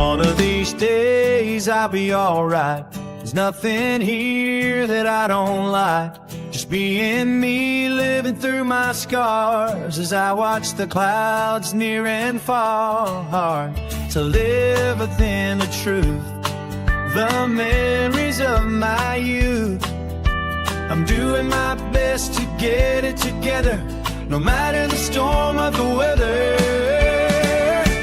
One of these days I'll be alright. There's nothing here that I don't like. Just being me, living through my scars as I watch the clouds near and far. Hard to live within the truth, the memories of my youth. I'm doing my best to get it together, no matter the storm of the weather.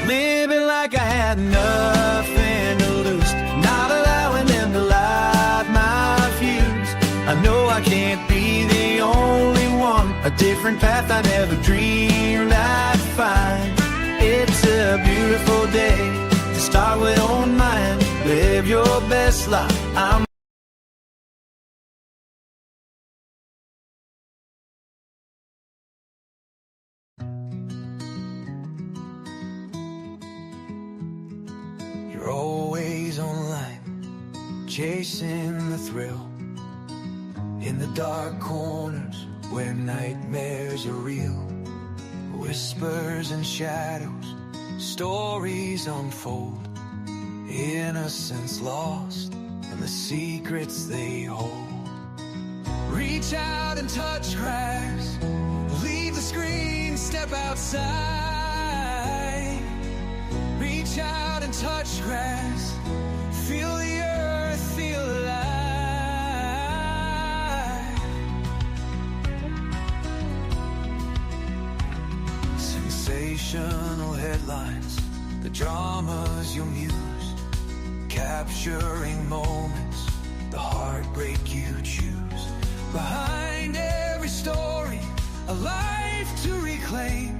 Living like I had nothing to lose, not allowing them to light my fuse. I know I can't be the only one, a different path I never dreamed I'd find. It's a beautiful day to start with own mind. Live your best life. You're always online, chasing the thrill, in the dark corners where nightmares are real. Whispers and shadows, stories unfold, innocence lost and the secrets they hold. Reach out and touch grass, leave the screen, step outside. Reach out and touch grass, feel the earth, feel alive. Sensational headlines, the dramas you muse, capturing moments, the heartbreak you choose. Behind every story, a life to reclaim.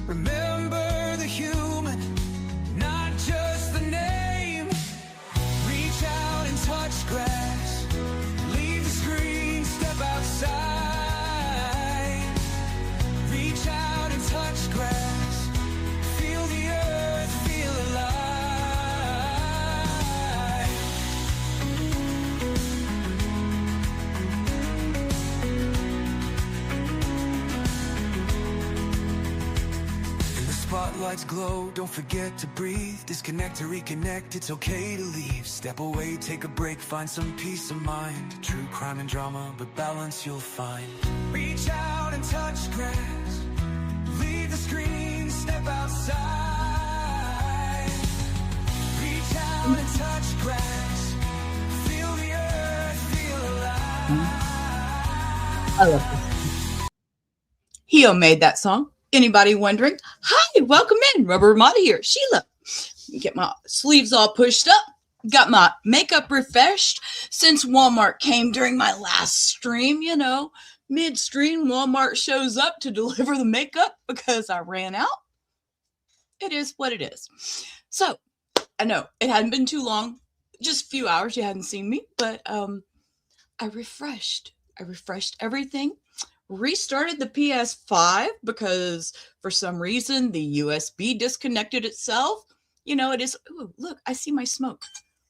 Remember the human, not just the name. Reach out and touch grass, leave the screen, step outside. Reach out and touch grass, feel the earth, feel alive. Spotlights glow, don't forget to breathe. Disconnect to reconnect, it's okay to leave. Step away, take a break, find some peace of mind. True crime and drama, but balance you'll find. Reach out and touch grass, leave the screen, step outside. Reach out and touch grass, feel the earth, feel alive. I love this. Hio made that song. Anybody wondering? Hi, welcome in. Rubber Ramada here. Sheila. Get my sleeves all pushed up. Got my makeup refreshed since Walmart came during my last stream. You know, mid-stream, Walmart shows up to deliver the makeup because I ran out. It is what it is. So, I know it hadn't been too long. Just a few hours you hadn't seen me. But I refreshed everything. Restarted the PS5 because for some reason the USB disconnected itself. You know, it is. Ooh, look, I see my smoke.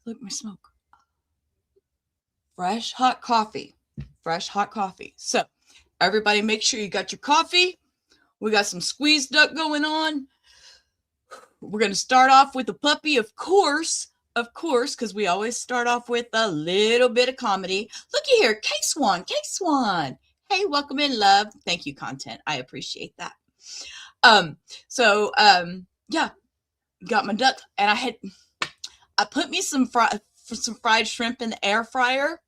Look, my smoke. Fresh hot coffee. So everybody make sure you got your coffee. We got some squeeze duck going on. We're going to start off with the puppy, of course, because we always start off with a little bit of comedy. Looky here, K-Swan. Hey, welcome in, love. Thank you, content. I appreciate that. Yeah, got my duck, and I put me some fried shrimp in the air fryer,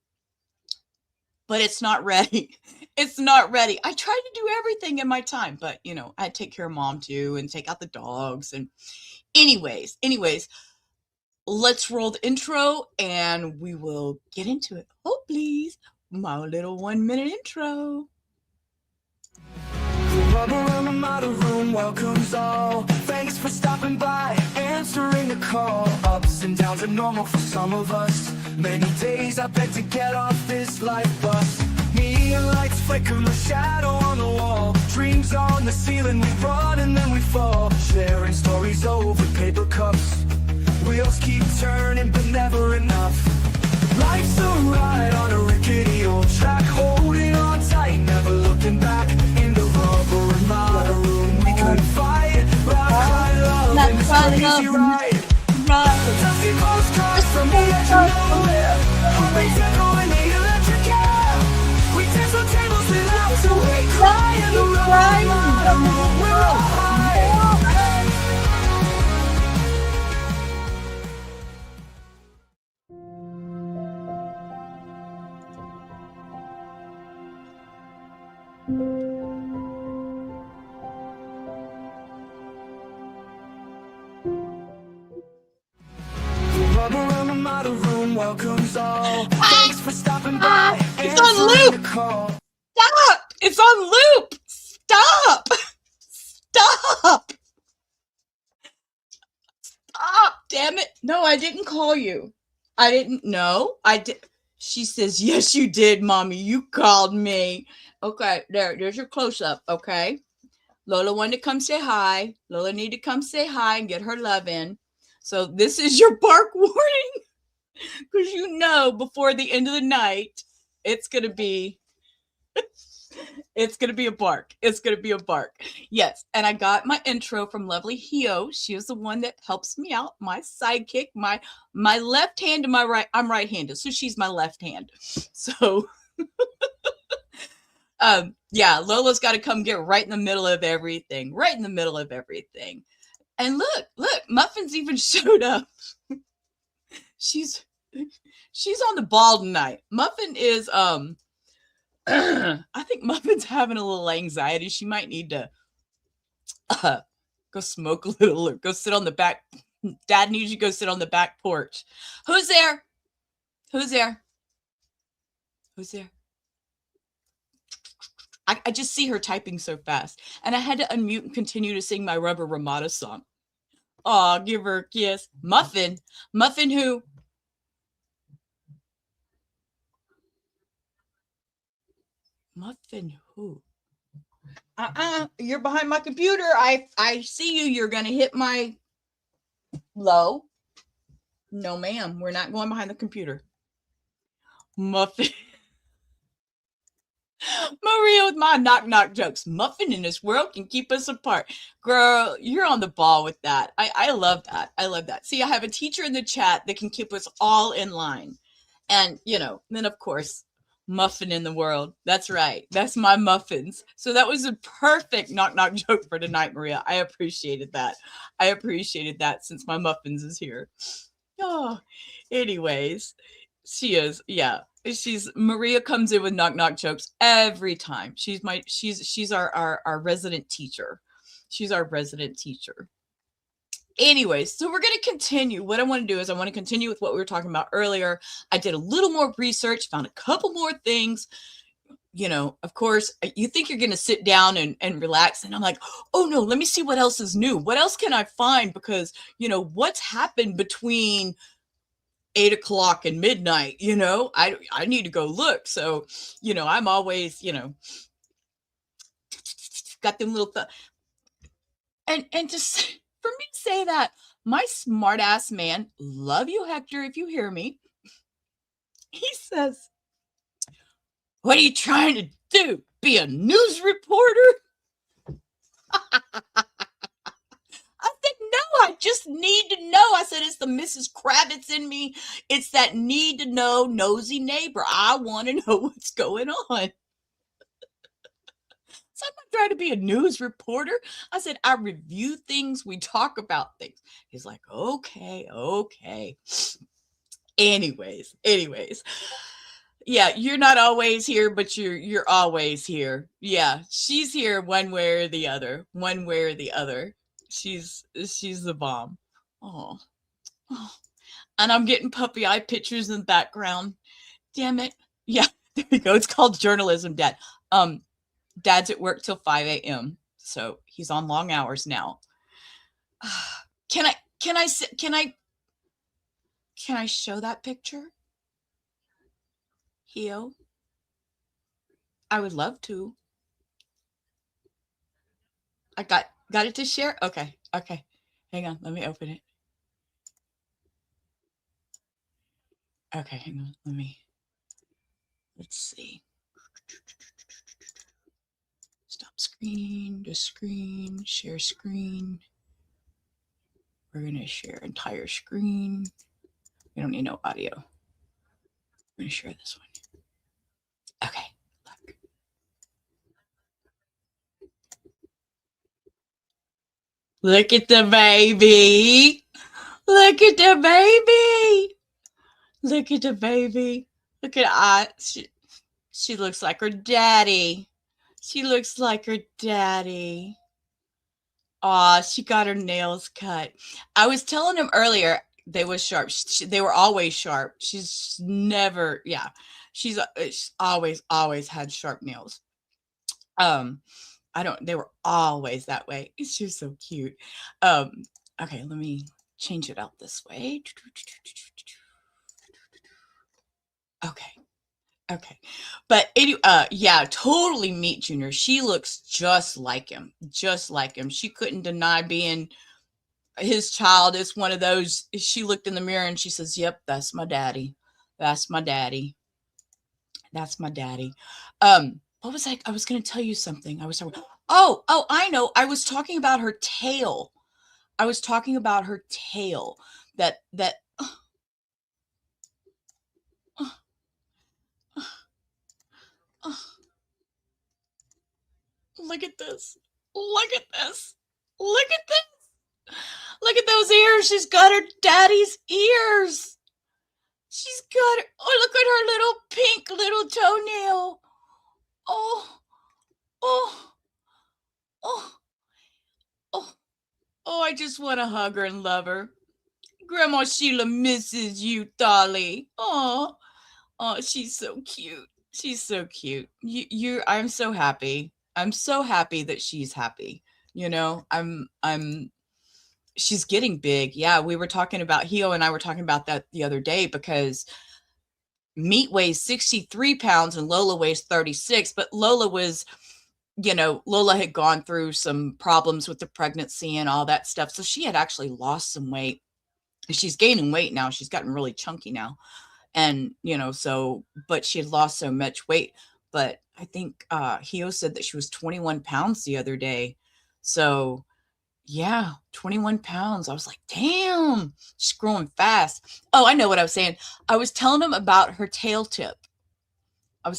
but it's not ready. It's not ready. I tried to do everything in my time, but you know, I had to take care of mom too, and take out the dogs. And anyways, let's roll the intro, and we will get into it. Oh, please. My little 1 minute intro. Rubber around the model room welcomes all. Thanks for stopping by, answering the call. Ups and downs are normal for some of us. Many days I beg to get off this life bus. Neon lights flicker, my shadow on the wall. Dreams on the ceiling, we run and then we fall. Sharing stories over paper cups. Wheels keep turning but never enough. Life's a ride on a rickety old track, holding on tight, never looking back. In the rubber and model room, we couldn't fight. Rock high love, and it's an easy ride. from the edge of nowhere. We tickle in the electric air. We dance on tables without to we cry in the room. We're all high. Rubber around the model room welcomes all. Thanks for stopping by. It's on loop. Stop! It's on loop. Stop! Stop! Stop! Damn it! No, I didn't call you. I didn't know. I did. She says, "Yes, you did, mommy. You called me." Okay, there's your close up. Okay, Lola wanted to come say hi. Lola needed to come say hi and get her love in. So this is your bark warning, because you know before the end of the night, it's gonna be a bark. It's gonna be a bark. Yes, and I got my intro from lovely Hio. She is the one that helps me out, my sidekick, my left hand to my right. I'm right-handed, so she's my left hand. So yeah, Lola's got to come get right in the middle of everything. Right in the middle of everything. And look, Muffin's even showed up. She's on the ball tonight. Muffin is I think Muffin's having a little anxiety. She might need to go smoke a little or go sit on the back. Dad needs you to go sit on the back porch. Who's there? Who's there? Who's there? I just see her typing so fast. And I had to unmute and continue to sing my Rubber Ramada song. Aw, give her a kiss. Muffin. Muffin who? Muffin who? You're behind my computer. I see you. You're going to hit my low. No, ma'am. We're not going behind the computer. Muffin. Maria with my knock jokes. Muffin in this world can keep us apart. Girl, you're on the ball with that. I love that. I love that. See, I have a teacher in the chat that can keep us all in line. And, then of course, Muffin in the world. That's right. That's my muffins. So that was a perfect knock joke for tonight, Maria. I appreciated that. I appreciated that since my muffins is here. Oh, anyways, she is. Yeah. Maria comes in with knock jokes every time. She's our resident teacher. She's our resident teacher. Anyways, so we're going to continue. What I want to do is I want to continue with what we were talking about earlier. I did a little more research, found a couple more things. Of course, you think you're going to sit down and relax. And I'm like, oh no, let me see what else is new. What else can I find? Because, what's happened between 8 o'clock and midnight, I need to go look. So, I'm always, got them little and just for me to say that, my smart ass man, love you, Hector, if you hear me, he says, "What are you trying to do? Be a news reporter?" I said, "No, I just need to know." I said, "It's the Mrs. Kravitz in me. It's that need to know, nosy neighbor. I want to know what's going on." So I'm not trying to be a news reporter. I said, "I review things. We talk about things." He's like, okay. Anyways. Yeah, you're not always here, but you're always here. Yeah, she's here one way or the other. One way or the other. She's the bomb. Oh. And I'm getting puppy eye pictures in the background. Damn it. Yeah, there you go. It's called journalism, Dad. Dad's at work till 5 a.m. So he's on long hours now. Can I show that picture? Hio? I would love to. I got it to share? Okay. Hang on, let me open it. Okay, hang on, let's see. Stop screen, to screen, share screen. We're gonna share entire screen. We don't need no audio. I'm going to share this one. Okay. Look at the baby. Look at the baby. Look at the baby. Look at she looks like her daddy. She looks like her daddy. Aw, she got her nails cut. I was telling him earlier they were sharp. They were always sharp. She's never, yeah. She's always had sharp nails. They were always that way. She was so cute. Okay, let me change it out this way. Okay. But yeah, totally Meat Junior. She looks just like him. She couldn't deny being his child. It's one of those, she looked in the mirror and she says, yep, that's my daddy. That's my daddy. That's my daddy. What was I was going to tell you something. I know. I was talking about her tail. That look at this. Look at this. Look at this. Look at those ears. She's got her daddy's ears. She's got look at her little pink little toenail. Oh, I just want to hug her and love her. Grandma Sheila misses you, Dolly. Oh, she's so cute. She's so cute. I'm so happy. I'm so happy that she's happy. You know, she's getting big. Yeah, we were talking about, Hio and I were talking about that the other day, because Meat weighs 63 pounds and Lola weighs 36, but Lola was, Lola had gone through some problems with the pregnancy and all that stuff. So she had actually lost some weight. She's gaining weight now. She's gotten really chunky now. And, but she had lost so much weight. But I think Hio said that she was 21 pounds the other day. So yeah, 21 pounds. I was like, damn, she's growing fast. Oh, I know what I was saying. I was telling him about her tail tip. That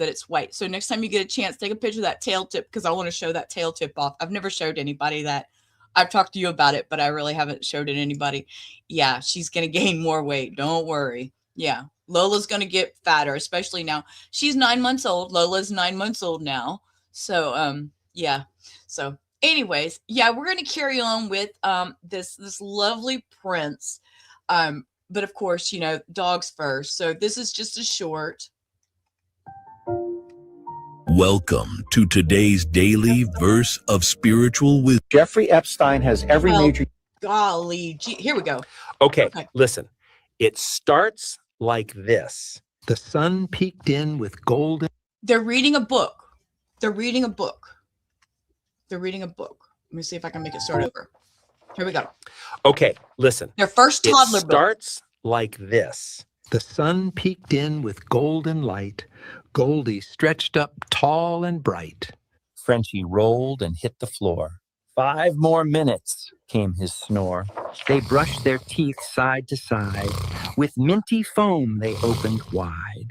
it's white. So next time you get a chance, take a picture of that tail tip, because I want to show that tail tip off. I've never showed anybody that. I've talked to you about it, but I really haven't showed it anybody. Yeah, she's going to gain more weight. Don't worry. Yeah, Lola's going to get fatter, especially now. She's 9 months old. Lola's 9 months old now. So, yeah. So anyways, yeah, we're going to carry on with this lovely prince. But of course, dogs first. So this is just a short. Welcome to today's daily verse of spiritual wisdom. Jeffrey Epstein has every major... Golly, here we go. Okay, listen. It starts like this. The sun peeked in with golden... They're reading a book. Let me see if I can make it start over. Here we go. Okay, listen. Their first toddler book. It starts like this. The sun peeked in with golden light. Goldie stretched up tall and bright. Frenchie rolled and hit the floor. 5 more minutes, came his snore. They brushed their teeth side to side. With minty foam they opened wide.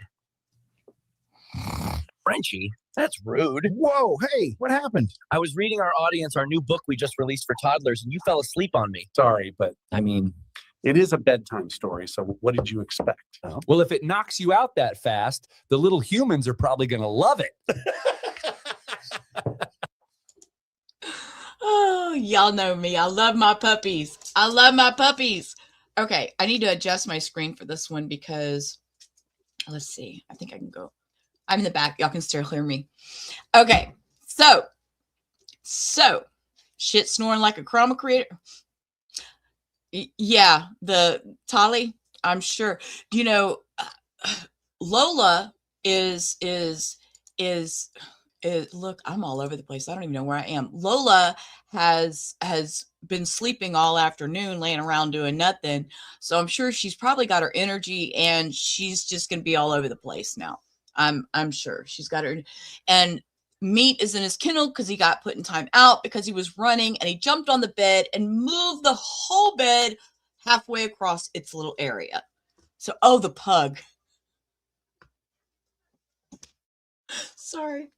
Frenchie, that's rude. Whoa, hey, what happened? I was reading our audience our new book we just released for toddlers, and you fell asleep on me. Sorry, but it is a bedtime story, so what did you expect? Huh? Well, if it knocks you out that fast, the little humans are probably going to love it. Oh, y'all know me. I love my puppies. Okay, I need to adjust my screen for this one because, let's see. I think I can go. I'm in the back. Y'all can still hear me. Okay, so shit snoring like a chroma creator. Yeah, the Tolly, I'm sure. Lola is look, I'm all over the place. I don't even know where I am. Lola has been sleeping all afternoon, laying around doing nothing. So I'm sure she's probably got her energy and she's just going to be all over the place now. I'm sure she's got her. And Meat is in his kennel because he got put in time out because he was running and he jumped on the bed and moved the whole bed halfway across its little area. So, oh, the pug. Sorry.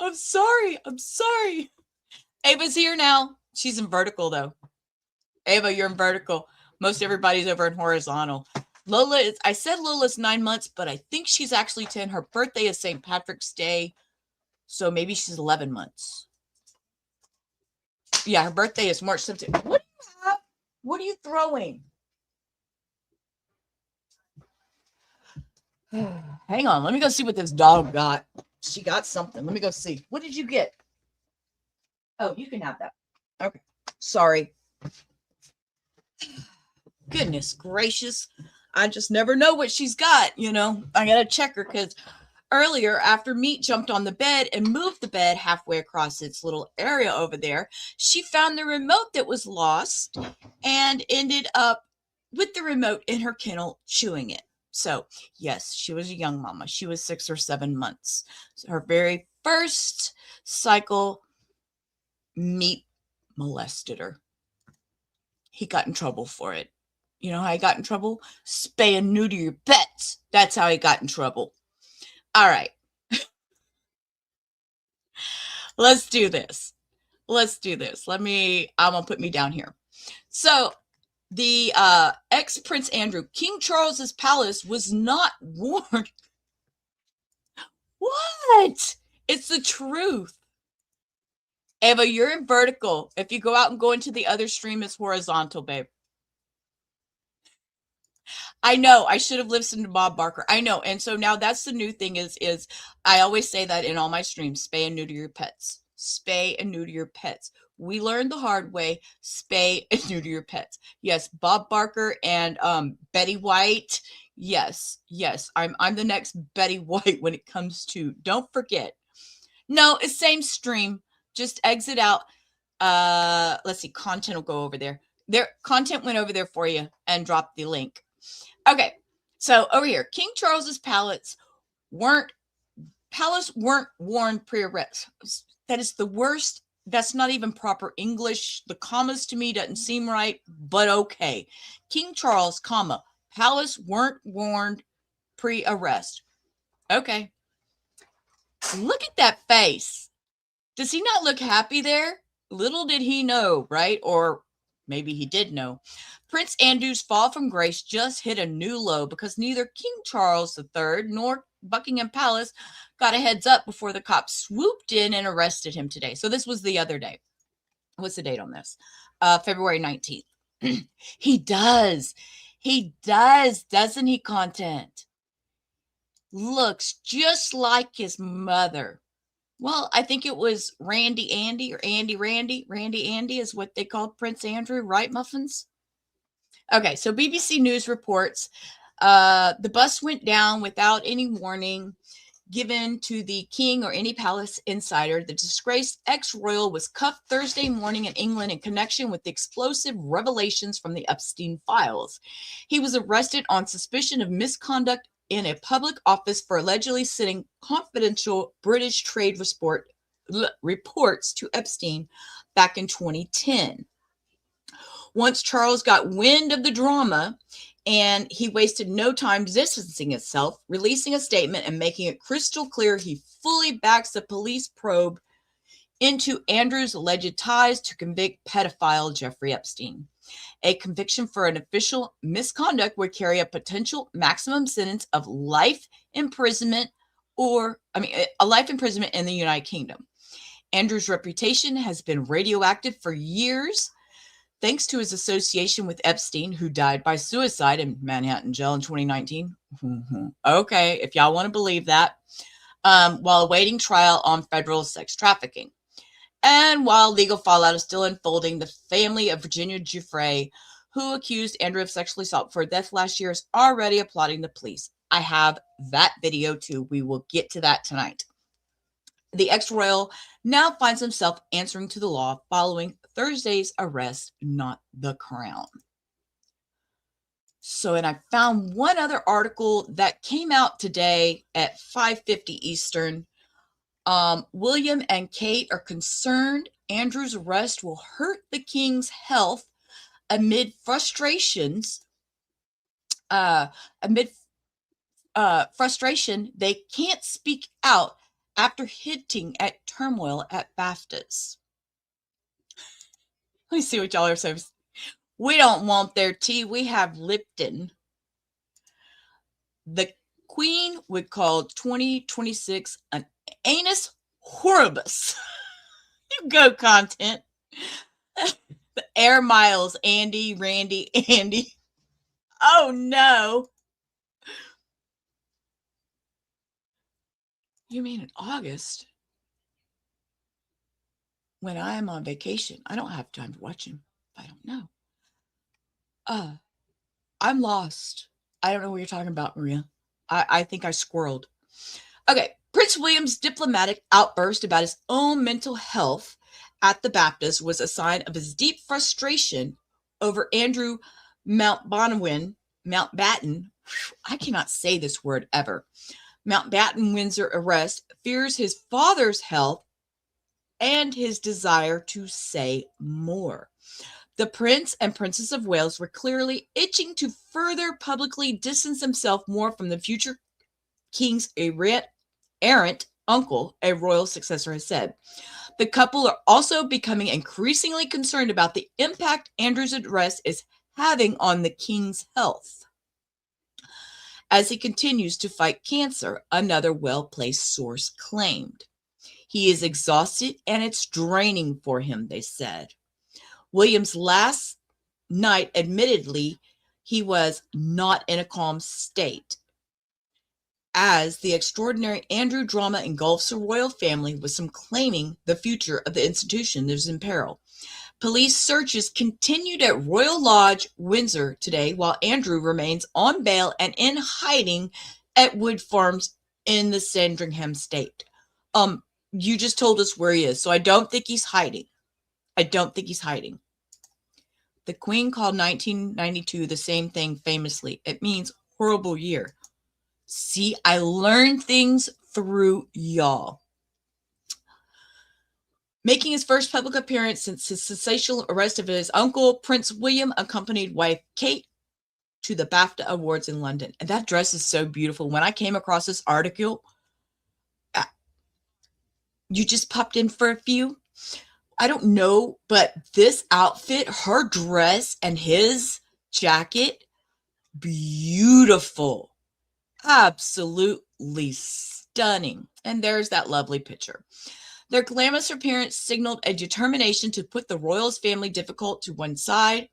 I'm sorry. Ava's here now. She's in vertical, though. Ava, you're in vertical. Most everybody's over in horizontal. I said Lola's 9 months, but I think she's actually 10. Her birthday is St. Patrick's Day, so maybe she's 11 months. Yeah, her birthday is March 17th. What do you have? What are you throwing? Hang on. Let me go see what this dog got. She got something. Let me go see. What did you get? Oh, you can have that. Okay. Sorry. Goodness gracious. I just never know what she's got, you know. I got to check her because earlier, after Meat jumped on the bed and moved the bed halfway across its little area over there, she found the remote that was lost and ended up with the remote in her kennel chewing it. So, yes, she was a young mama. She was 6 or 7 months. So her very first cycle, Meat molested her. He got in trouble for it. You know how he got in trouble? Spay and neuter your pets. That's how he got in trouble. All right. Let's do this. I'm going to put me down here. So, the ex-Prince Andrew, King Charles's palace was not warned. What? It's the truth. Ava, you're in vertical. If you go out and go into the other stream, it's horizontal, babe. I know. I should have listened to Bob Barker. I know. And so now that's the new thing is I always say that in all my streams, spay and neuter your pets. Spay and neuter your pets. We learned the hard way, spay and neuter your pets. Yes, Bob Barker and Betty White. Yes. I'm the next Betty White when it comes to, don't forget. No, it's same stream. Just exit out. Let's see, content will go over there. Content went over there for you and dropped the link. Okay, so over here, King Charles's palace weren't warned pre-arrest. That is the worst. That's not even proper English. The commas to me doesn't seem right, but okay. King Charles, comma, palace weren't warned pre-arrest. Okay. Look at that face. Does he not look happy there? Little did he know, right? Or maybe he did know. Prince Andrew's fall from grace just hit a new low because neither King Charles III nor Buckingham Palace got a heads up before the cops swooped in and arrested him today. So this was the other day. What's the date on this? February 19th. He does, doesn't he, content? Looks just like his mother. Well, I think it was Randy Andy or Andy Randy. Randy Andy is what they called Prince Andrew, right, Muffins? Okay, so BBC News reports the bus went down without any warning given to the king or any palace insider. The disgraced ex-royal was cuffed Thursday morning in England in connection with the explosive revelations from the Epstein files. He was arrested on suspicion of misconduct in a public office for allegedly sending confidential British trade reports to Epstein back in 2010. Once Charles got wind of the drama, and he wasted no time distancing himself, releasing a statement and making it crystal clear he fully backs the police probe into Andrew's alleged ties to convict pedophile Jeffrey Epstein. A conviction for an official misconduct would carry a potential maximum sentence of life imprisonment a life imprisonment in the United Kingdom. Andrew's reputation has been radioactive for years, thanks to his association with Epstein, who died by suicide in Manhattan jail in 2019. Okay, if y'all want to believe that, while awaiting trial on federal sex trafficking. And while legal fallout is still unfolding, the family of Virginia Giuffre, who accused Andrew of sexual assault for death last year, is already applauding the police. I have that video too. We will get to that tonight. The ex-royal now finds himself answering to the law following Thursday's arrest, not the crown. So, and I found one other article that came out today at 5:50 Eastern. William and Kate are concerned Andrew's arrest will hurt the king's health amid frustrations, amid frustration, they can't speak out after hinting at turmoil at BAFTAs. Let me see what y'all are saying. We don't want their tea. We have Lipton. The Queen would call 2026 an annus horribus. You go, content. The Air Miles, Andy, Randy, Andy. Oh, no. You mean in August? When I am on vacation, I don't have time to watch him. I don't know. I'm lost. I don't know what you're talking about, Maria. I think I squirreled. Okay. Prince William's diplomatic outburst about his own mental health at the Baptist was a sign of his deep frustration over Andrew Mountbatten. I cannot say this word ever. Mountbatten-Windsor arrest, fears his father's health, and his desire to say more. The Prince and Princess of Wales were clearly itching to further publicly distance himself more from the future king's errant uncle, a royal successor has said. The couple are also becoming increasingly concerned about the impact Andrew's arrest is having on the king's health. As he continues to fight cancer, another well-placed source claimed. He is exhausted and it's draining for him, they said. William's last night, admittedly, he was not in a calm state, as the extraordinary Andrew drama engulfs the royal family, with some claiming the future of the institution is in peril. Police searches continued at Royal Lodge, Windsor today, while Andrew remains on bail and in hiding at Wood Farms in the Sandringham state. You just told us where he is, so I don't think he's hiding. I don't think he's hiding. The Queen called 1992 the same thing famously. It means horrible year. See, I learn things through y'all. Making his first public appearance since his sensational arrest of his uncle, Prince William accompanied wife Kate to the BAFTA Awards in London. And that dress is so beautiful. When I came across this article, you just popped in for a few. I don't know, but this outfit, her dress and his jacket, beautiful. Absolutely stunning. And there's that lovely picture. Their glamorous appearance signaled a determination to put the royals' family difficult to one side,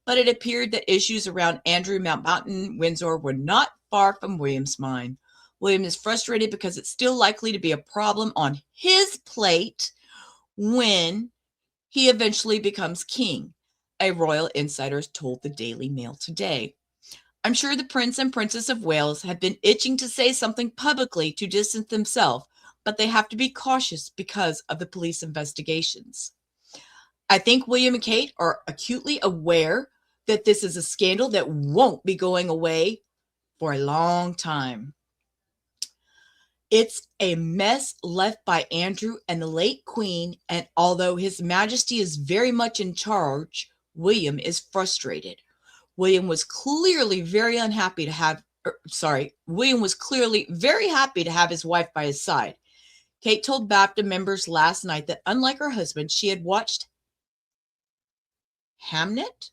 but it appeared that issues around Andrew Mountbatten-Windsor were not far from William's mind. William is frustrated because it's still likely to be a problem on his plate when he eventually becomes king, a royal insider told the Daily Mail today. I'm sure the Prince and Princess of Wales have been itching to say something publicly to distance themselves, but they have to be cautious because of the police investigations. I think William and Kate are acutely aware that this is a scandal that won't be going away for a long time. It's a mess left by Andrew and the late Queen, and although His Majesty is very much in charge, William is frustrated. William was clearly very happy to have his wife by his side. Kate told BAFTA members last night that unlike her husband, she had watched Hamnet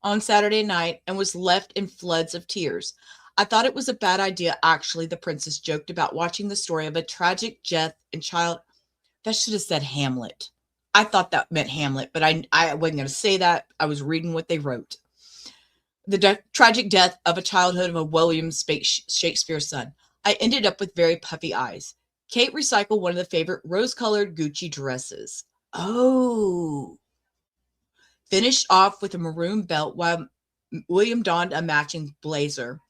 on Saturday night and was left in floods of tears. I thought it was a bad idea, actually, the princess joked about watching the story of a tragic death and child. That should have said Hamlet. I thought that meant Hamlet, but I wasn't going to say that. I was reading what they wrote. The tragic death of a childhood of a William Shakespeare son. I ended up with very puffy eyes. Kate recycled one of the favorite rose-colored Gucci dresses. Oh. Finished off with a maroon belt while William donned a matching blazer.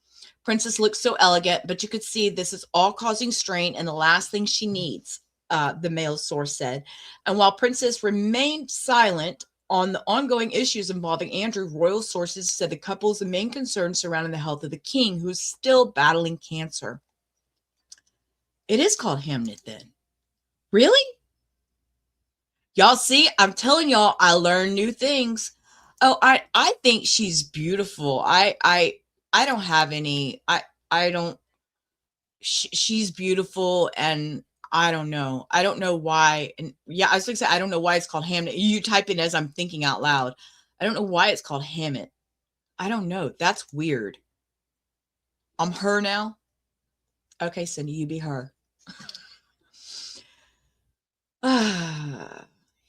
Princess looked so elegant, but you could see this is all causing strain and the last thing she needs, the Mail source said. And while Princess remained silent on the ongoing issues involving Andrew, royal sources said the couple's main concern surrounding the health of the king, who is still battling cancer. It is called Hamnet then. Really? Y'all see, I'm telling y'all, I learn new things. Oh, I think she's beautiful. I don't have any. I don't. She's beautiful, and I don't know. I don't know why. And yeah, I was gonna say I don't know why it's called Hamnet. You type in as I'm thinking out loud. I don't know why it's called Hammett. I don't know. That's weird. I'm her now. Okay, Cindy, you be her.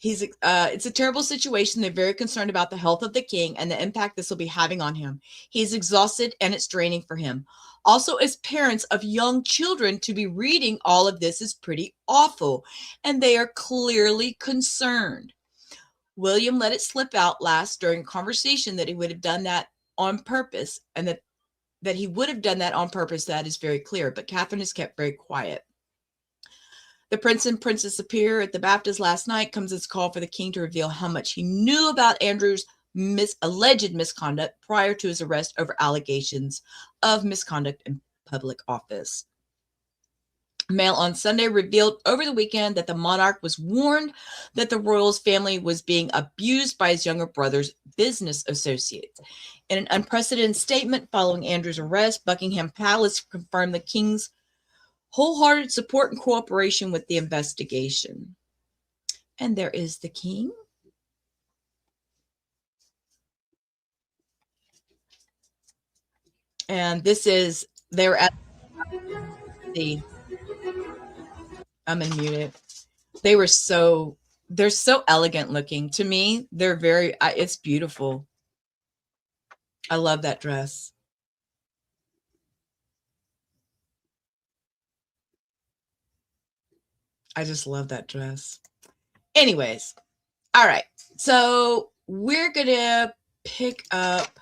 It's a terrible situation. They're very concerned about the health of the king and the impact this will be having on him. He's exhausted and it's draining for him. Also, as parents of young children, to be reading all of this is pretty awful, and they are clearly concerned. William let it slip out last during a conversation that he would have done that on purpose, and that he would have done that on purpose. That is very clear, but Catherine has kept very quiet. The prince and princess appear at the baptism last night. Comes as call for the king to reveal how much he knew about Andrew's alleged misconduct prior to his arrest over allegations of misconduct in public office. Mail on Sunday revealed over the weekend that the monarch was warned that the royals' family was being abused by his younger brother's business associates. In an unprecedented statement following Andrew's arrest, Buckingham Palace confirmed the king's wholehearted support and cooperation with the investigation. And there is the king. And this is, they're at the, I'm unmuted. They're so elegant looking. To me, they're very, it's beautiful. I love that dress. I just love that dress. Anyways, all right. So we're going to pick up,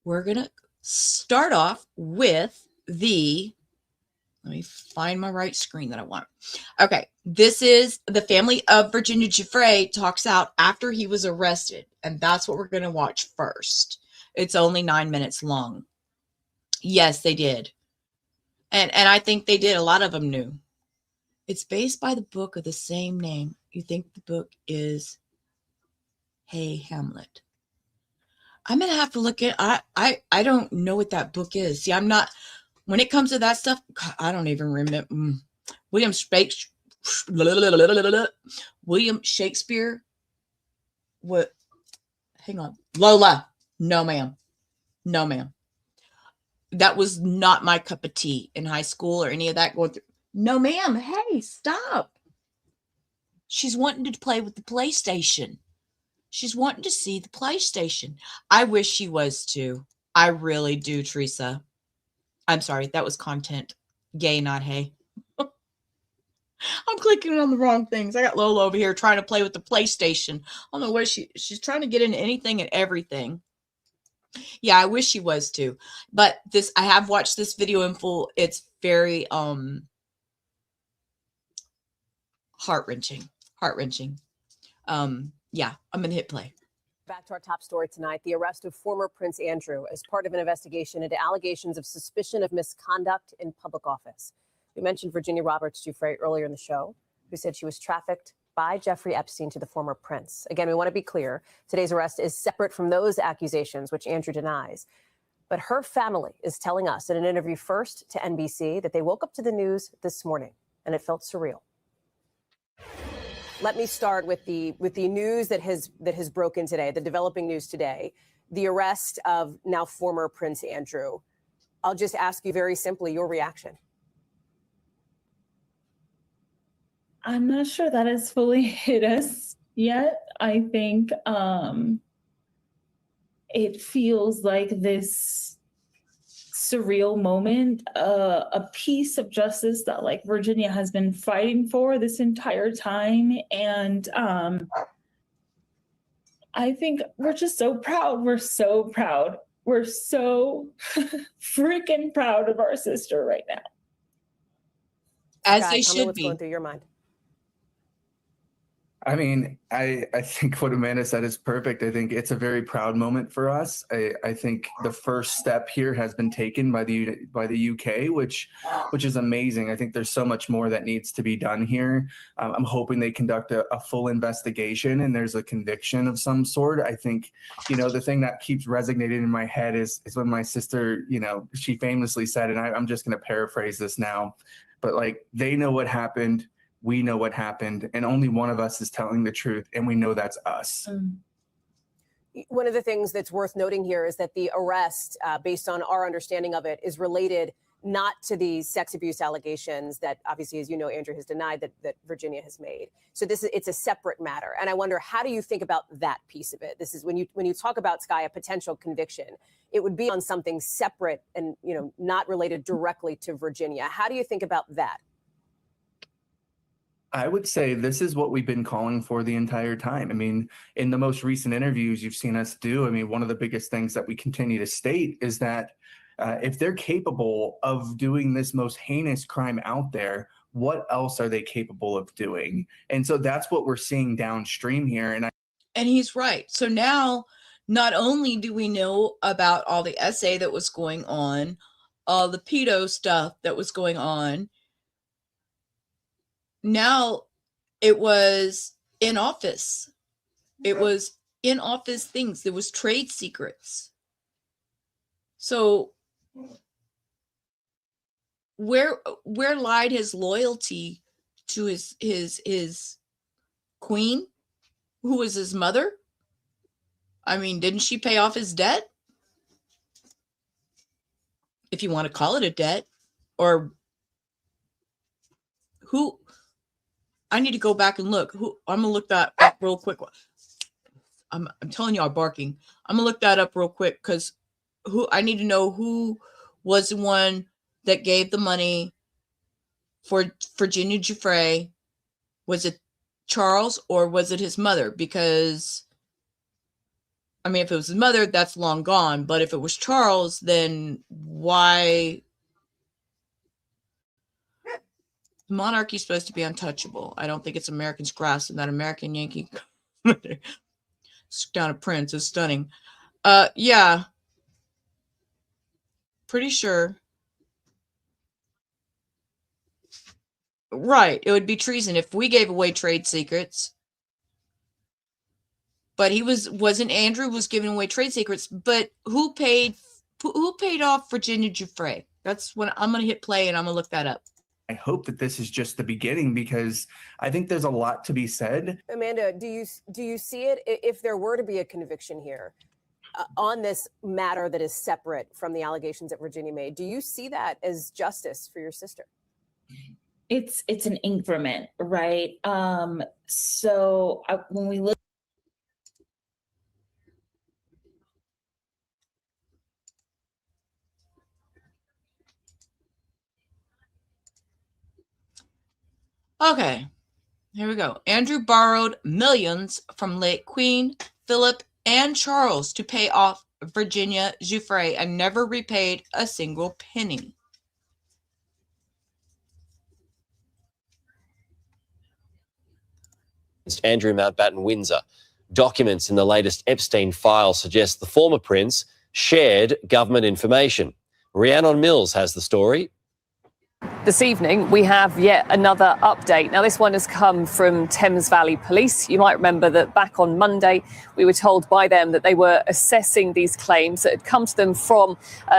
we're going to start off with the, let me find my right screen that I want. Okay. This is the family of Virginia Giuffre talks out after he was arrested. And that's what we're going to watch first. It's only 9 minutes long. Yes, they did. And I think they did. A lot of them knew. It's based by the book of the same name. You think the book is Hey Hamlet. I'm going to have to look at, I don't know what that book is. See, I'm not, when it comes to that stuff, I don't even remember. William Shakespeare. What? Hang on. Lola. No, ma'am. No, ma'am. That was not my cup of tea in high school or any of that going through. No, ma'am. Hey, stop. She's wanting to play with the PlayStation. She's wanting to see the PlayStation. I wish she was too. I really do, Teresa. I'm sorry. That was content. Gay, not hey. I'm clicking on the wrong things. I got Lola over here trying to play with the PlayStation. I don't know what she's trying to get into anything and everything. Yeah, I wish she was too. But this, I have watched this video in full. It's very heart-wrenching. Yeah, I'm gonna hit play. Back to our top story tonight, the arrest of former Prince Andrew as part of an investigation into allegations of suspicion of misconduct in public office. We mentioned Virginia Giuffre earlier in the show, who said she was trafficked by Jeffrey Epstein to the former prince. Again, we want to be clear. Today's arrest is separate from those accusations, which Andrew denies. But her family is telling us in an interview first to NBC that they woke up to the news this morning and it felt surreal. Let me start with the news that has broken today, the developing news today, the arrest of now former Prince Andrew. I'll just ask you very simply your reaction. I'm not sure that has fully hit us yet. I think it feels like this surreal moment, a piece of justice that like Virginia has been fighting for this entire time. And I think we're just so proud. We're so proud. We're so freaking proud of our sister right now. As Guys, they tell me should what's be. going through your mind. I mean, I think what Amanda said is perfect. I think it's a very proud moment for us. I think the first step here has been taken by the UK, which is amazing. I think there's so much more that needs to be done here. I'm hoping they conduct a full investigation and there's a conviction of some sort. I think, the thing that keeps resonating in my head is when my sister, she famously said, and I'm just going to paraphrase this now, but like, they know what happened. We know what happened, and only one of us is telling the truth, and we know that's us. One of the things that's worth noting here is that the arrest, based on our understanding of it, is related not to the sex abuse allegations that obviously, as you know, Andrew has denied that Virginia has made. So it's a separate matter. And I wonder, how do you think about that piece of it? This is when you talk about, Skye, a potential conviction, it would be on something separate and, not related directly to Virginia. How do you think about that? I would say this is what we've been calling for the entire time. I mean, in the most recent interviews you've seen us do, I mean, one of the biggest things that we continue to state is that if they're capable of doing this most heinous crime out there, what else are they capable of doing? And so that's what we're seeing downstream here. And he's right. So now, not only do we know about all the essay that was going on, all the pedo stuff that was going on, now it was in office. It was in office things. There was trade secrets. So where lied his loyalty to his queen, who was his mother? I mean, didn't she pay off his debt? If you want to call it a debt, or who? I need to go back and look. I'm gonna look that up real quick. I'm telling y'all barking. I'm gonna look that up real quick because I need to know who was the one that gave the money for Virginia Giuffre. Was it Charles or was it his mother? Because I mean, if it was his mother, that's long gone. But if it was Charles, then why? Monarchy is supposed to be untouchable. I don't think it's Americans grasping that American Yankee down a prince is stunning. Yeah. Pretty sure. Right. It would be treason if we gave away trade secrets. But wasn't Andrew was giving away trade secrets, but who paid off Virginia Giuffre? That's when I'm going to hit play and I'm going to look that up. I hope that this is just the beginning because I think there's a lot to be said. Amanda, do you see it if there were to be a conviction here on this matter that is separate from the allegations that Virginia made? Do you see that as justice for your sister? It's an increment, right? So when we look. Okay, here we go. Andrew borrowed millions from late Queen, Philip, and Charles to pay off Virginia Giuffre and never repaid a single penny. Andrew Mountbatten-Windsor. Documents in the latest Epstein file suggest the former prince shared government information. Rhiannon Mills has the story. This evening, we have yet another update. Now, this one has come from Thames Valley Police. You might remember that back on Monday, we were told by them that they were assessing these claims that had come to them from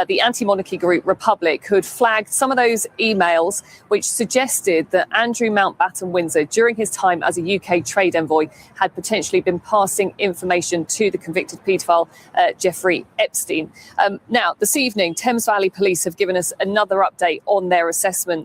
the anti-monarchy group Republic, who had flagged some of those emails which suggested that Andrew Mountbatten-Windsor, during his time as a UK trade envoy, had potentially been passing information to the convicted paedophile Jeffrey Epstein. Now, this evening, Thames Valley Police have given us another update on their assessments,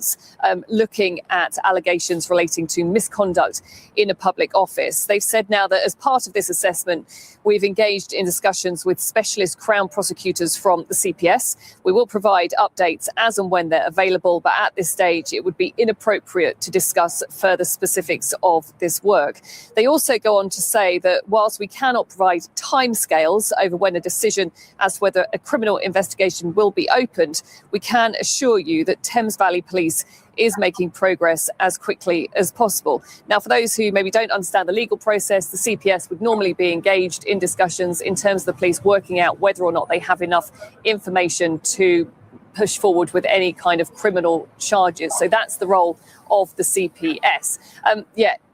looking at allegations relating to misconduct in a public office. They've said now that as part of this assessment, we've engaged in discussions with specialist Crown prosecutors from the CPS. We will provide updates as and when they're available, but at this stage, it would be inappropriate to discuss further specifics of this work. They also go on to say that whilst we cannot provide timescales over when a decision as to whether a criminal investigation will be opened, we can assure you that Thames Valley Police police is making progress as quickly as possible. Now, for those who maybe don't understand the legal process, the CPS would normally be engaged in discussions in terms of the police working out whether or not they have enough information to push forward with any kind of criminal charges. So that's the role of the CPS.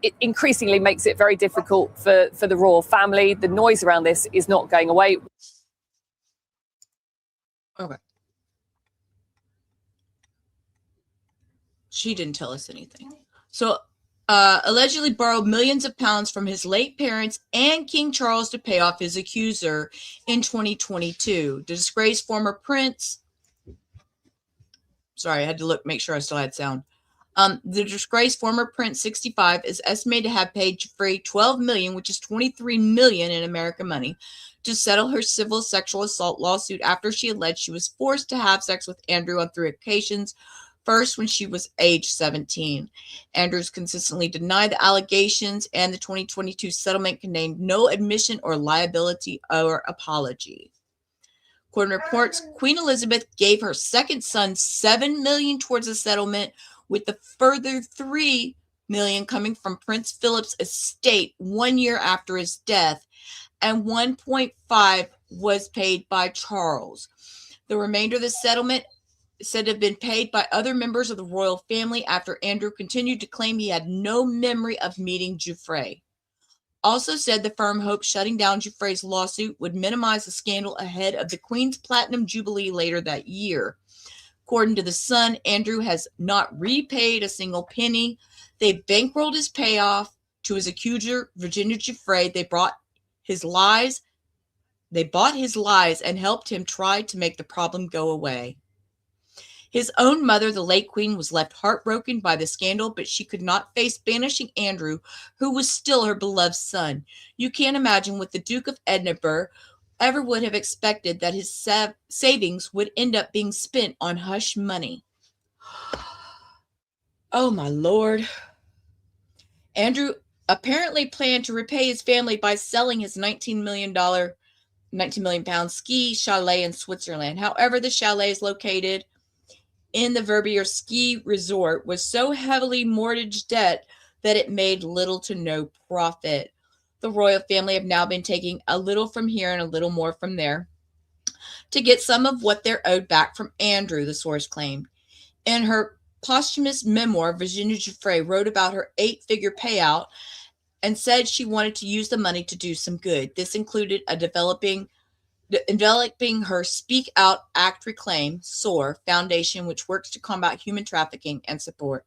It increasingly makes it very difficult for the royal family. The noise around this is not going away. Okay. She didn't tell us anything. So, allegedly borrowed millions of pounds from his late parents and King Charles to pay off his accuser in 2022. The disgraced former prince. Sorry, I had to look, make sure I still had sound. The disgraced former prince, 65, is estimated to have paid Giuffre $12 million, which is $23 million in American money, to settle her civil sexual assault lawsuit after she alleged she was forced to have sex with Andrew on 3 occasions. First, when she was age 17. Andrews consistently denied the allegations, and the 2022 settlement contained no admission or liability or apology. According to reports, Queen Elizabeth gave her second son $7 million towards the settlement, with the further $3 million coming from Prince Philip's estate 1 year after his death, and $1.5 was paid by Charles. The remainder of the settlement said to have been paid by other members of the royal family after Andrew continued to claim he had no memory of meeting Giuffre. Also said the firm hoped shutting down Giuffre's lawsuit would minimize the scandal ahead of the Queen's Platinum Jubilee later that year. According to The Sun, Andrew has not repaid a single penny. They bankrolled his payoff to his accuser, Virginia Giuffre. They bought his lies and helped him try to make the problem go away. His own mother, the late Queen, was left heartbroken by the scandal, but she could not face banishing Andrew, who was still her beloved son. You can't imagine what the Duke of Edinburgh ever would have expected that his savings would end up being spent on hush money. Oh, my Lord. Andrew apparently planned to repay his family by selling his £19 million ski chalet in Switzerland. However, the chalet is located in the Verbier ski resort was so heavily mortgage debt that it made little to no profit. The royal family have now been taking a little from here and a little more from there to get some of what they're owed back from Andrew, the source claimed. In her posthumous memoir, Virginia Giuffre wrote about her 8-figure payout and said she wanted to use the money to do some good. This included developing her Speak Out Act Reclaim, SOAR, foundation, which works to combat human trafficking and support.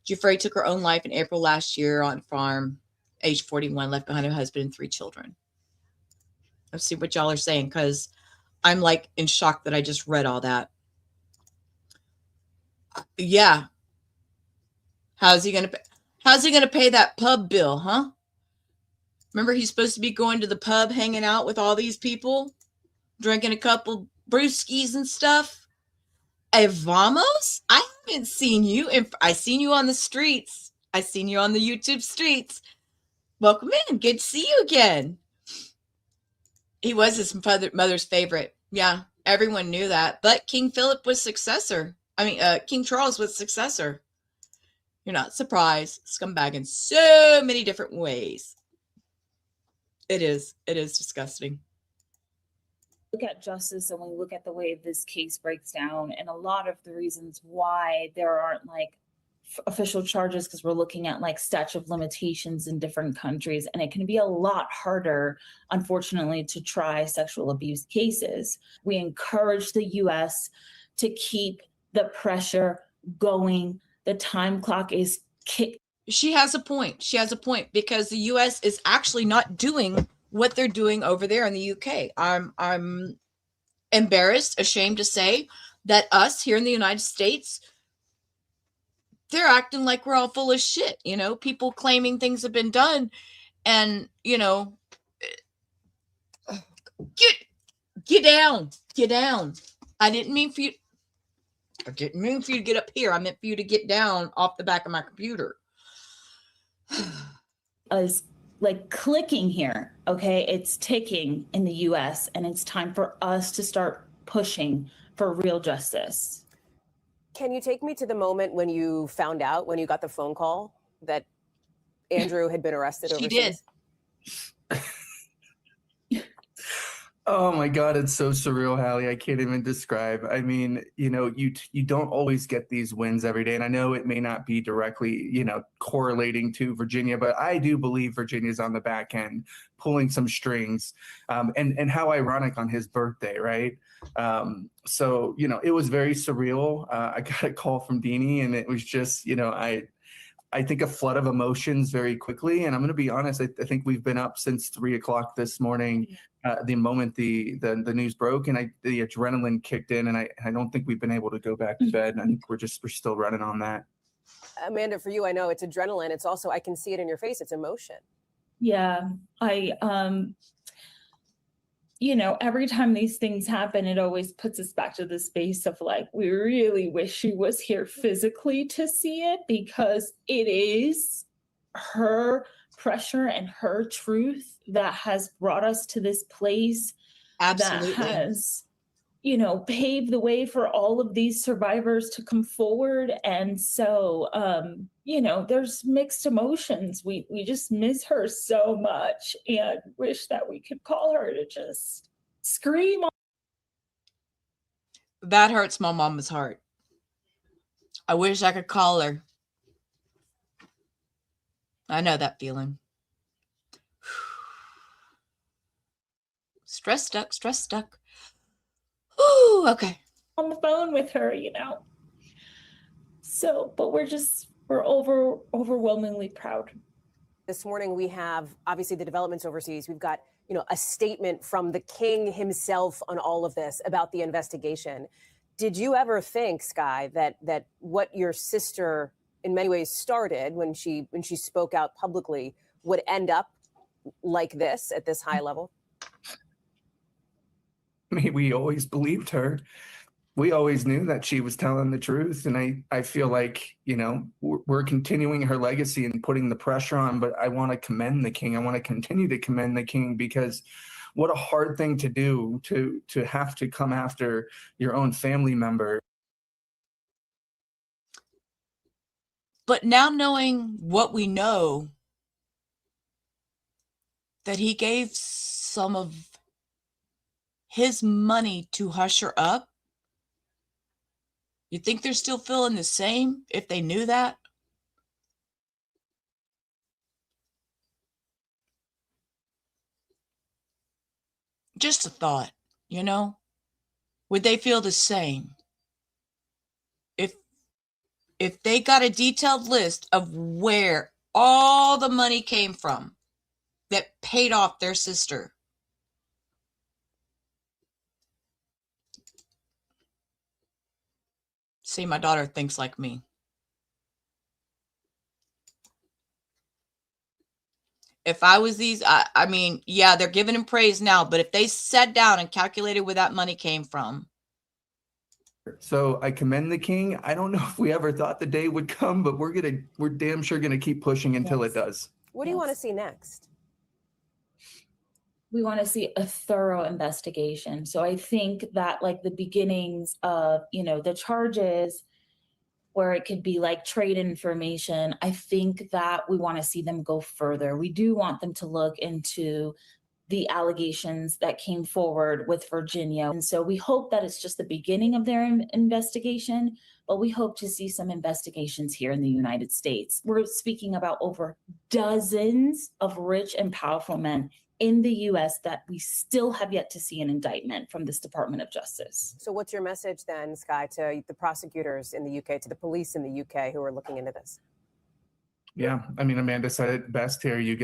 Giuffre took her own life in April last year on a farm, age 41, left behind a husband and 3 children. Let's see what y'all are saying, because I'm like in shock that I just read all that. Yeah. How's he gonna pay that pub bill, huh? Remember, he's supposed to be going to the pub, hanging out with all these people, drinking a couple brewskis and stuff. Hey, vamos? I haven't seen you. I seen you on the streets. I seen you on the YouTube streets. Welcome in. Good to see you again. He was his mother's favorite. Yeah, everyone knew that. But King Philip was successor. King Charles was successor. You're not surprised. Scumbag in so many different ways. It is disgusting. Look at justice and we look at the way this case breaks down and a lot of the reasons why there aren't like official charges, because we're looking at like statute of limitations in different countries, and it can be a lot harder, unfortunately, to try sexual abuse cases. We encourage the US to keep the pressure going. The time clock is kicked. She has a point. Because the US is actually not doing what they're doing over there in the UK. I'm embarrassed, ashamed to say that us here in the United States, they're acting like we're all full of shit, people claiming things have been done, and get down. I didn't mean for you to get up here. I meant for you to get down off the back of my computer. Is like clicking here, okay? It's ticking in the US, and it's time for us to start pushing for real justice. Can you take me to the moment when you found out, when you got the phone call that Andrew had been arrested She overseas? did. Oh my God, it's so surreal, Hallie. I can't even describe. I mean, you know, you don't always get these wins every day. And I know it may not be directly, you know, correlating to Virginia, but I do believe Virginia's on the back end pulling some strings. And how ironic on his birthday, right? So, you know, it was very surreal. I got a call from Deanie, and it was just, you know, I think a flood of emotions very quickly. And I'm going to be honest, I think we've been up since 3 o'clock this morning, the moment the news broke, and the adrenaline kicked in, and I don't think we've been able to go back to bed. I think we're still running on that. Amanda, for you, I know it's adrenaline. It's also, I can see it in your face. It's emotion. Yeah, you know, every time these things happen, it always puts us back to the space of like, we really wish she was here physically to see it, because it is her pressure and her truth that has brought us to this place. Absolutely. That has, you know, paved the way for all of these survivors to come forward. And so, you know, there's mixed emotions. We just miss her so much and wish that we could call her to just scream. That hurts my mama's heart. I wish I could call her. I know that feeling. Stress stuck. Ooh, okay. On the phone with her, you know. So, but we're overwhelmingly proud. This morning, we have obviously the developments overseas. We've got, you know, a statement from the king himself on all of this about the investigation. Did you ever think, Skye, that what your sister in many ways started when she spoke out publicly would end up like this at this high level? I mean, we always believed her. We always knew that she was telling the truth. And I feel like, you know, we're continuing her legacy and putting the pressure on, but I want to commend the king. I want to continue to commend the king, because what a hard thing to do, to have to come after your own family member. But now, knowing what we know, that he gave some of his money to hush her up, you think they're still feeling the same if they knew that? Just a thought, you know? Would they feel the same? If they got a detailed list of where all the money came from that paid off their sister. See, my daughter thinks like me. If I was these, I mean, yeah, they're giving him praise now, but if they sat down and calculated where that money came from. So I commend the king. I don't know if we ever thought the day would come, but we're damn sure gonna keep pushing until it does. What do you want to see next? We want to see a thorough investigation. So I think that like the beginnings of, you know, the charges where it could be like trade information, I think that we want to see them go further. We do want them to look into the allegations that came forward with Virginia. And so we hope that it's just the beginning of their investigation, but we hope to see some investigations here in the United States. We're speaking about over dozens of rich and powerful men in the US that we still have yet to see an indictment from this Department of Justice. So what's your message then, Skye, to the prosecutors in the UK, to the police in the UK who are looking into this? Yeah, I mean, Amanda said it best here. You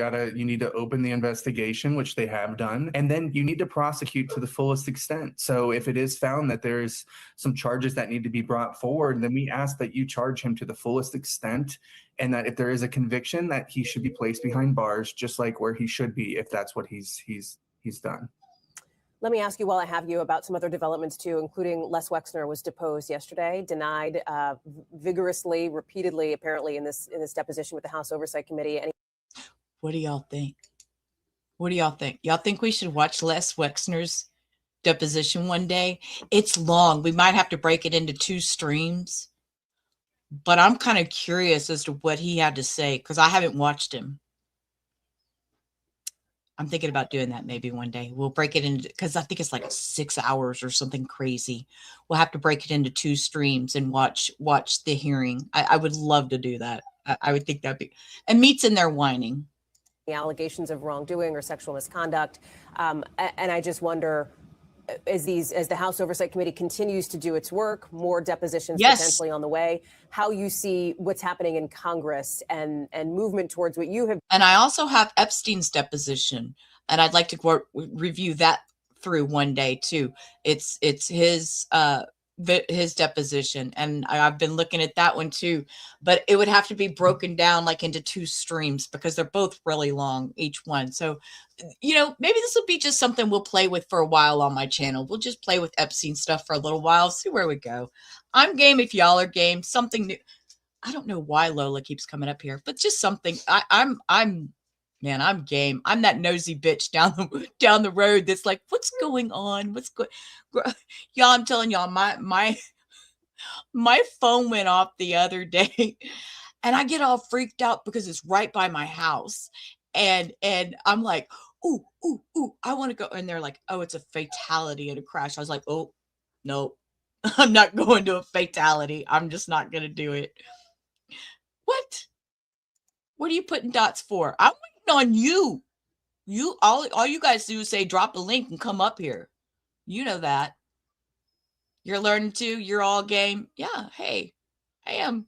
need to open the investigation, which they have done, and then you need to prosecute to the fullest extent. So if it is found that there's some charges that need to be brought forward, then we ask that you charge him to the fullest extent, and that if there is a conviction, that he should be placed behind bars, just like where he should be, if that's what he's done. Let me ask you while I have you about some other developments too, including Les Wexner was deposed yesterday, denied vigorously, repeatedly, apparently in this deposition with the House Oversight Committee. What do y'all think? What do y'all think? Y'all think we should watch Les Wexner's deposition one day? It's long. We might have to break it into 2 streams but I'm kind of curious as to what he had to say because I haven't watched him. I'm thinking about doing that maybe one day. We'll break it into, because I think it's like 6 hours or something crazy. We'll have to break it into 2 streams and watch the hearing. I would love to do that. I would think that'd be, and Meat's in there whining. The allegations of wrongdoing or sexual misconduct. And I just wonder, as the House Oversight Committee continues to do its work, more depositions potentially on the way, how you see what's happening in Congress and movement towards what you have. And I also have Epstein's deposition, and I'd like to review that through one day too. It's his deposition, and I've been looking at that one too, but it would have to be broken down like into 2 streams because they're both really long, each one. So, you know, maybe this will be just something we'll play with for a while on my channel. We'll just play with Epstein stuff for a little while, see where we go. I'm game if y'all are game. Something new. I don't know why Lola keeps coming up here, but just something. Man, I'm game. I'm that nosy bitch down the road that's like, what's going on? What's going? Y'all, I'm telling y'all, my phone went off the other day, and I get all freaked out because it's right by my house, and I'm like, ooh, I want to go, and they're like, oh, it's a fatality and a crash. I was like, oh, no, I'm not going to a fatality. I'm just not gonna do it. What? What are you putting dots for? I'm on you. All you guys do is say drop the link and come up here. You know that. You're learning too. You're all game. Yeah. Hey, I am.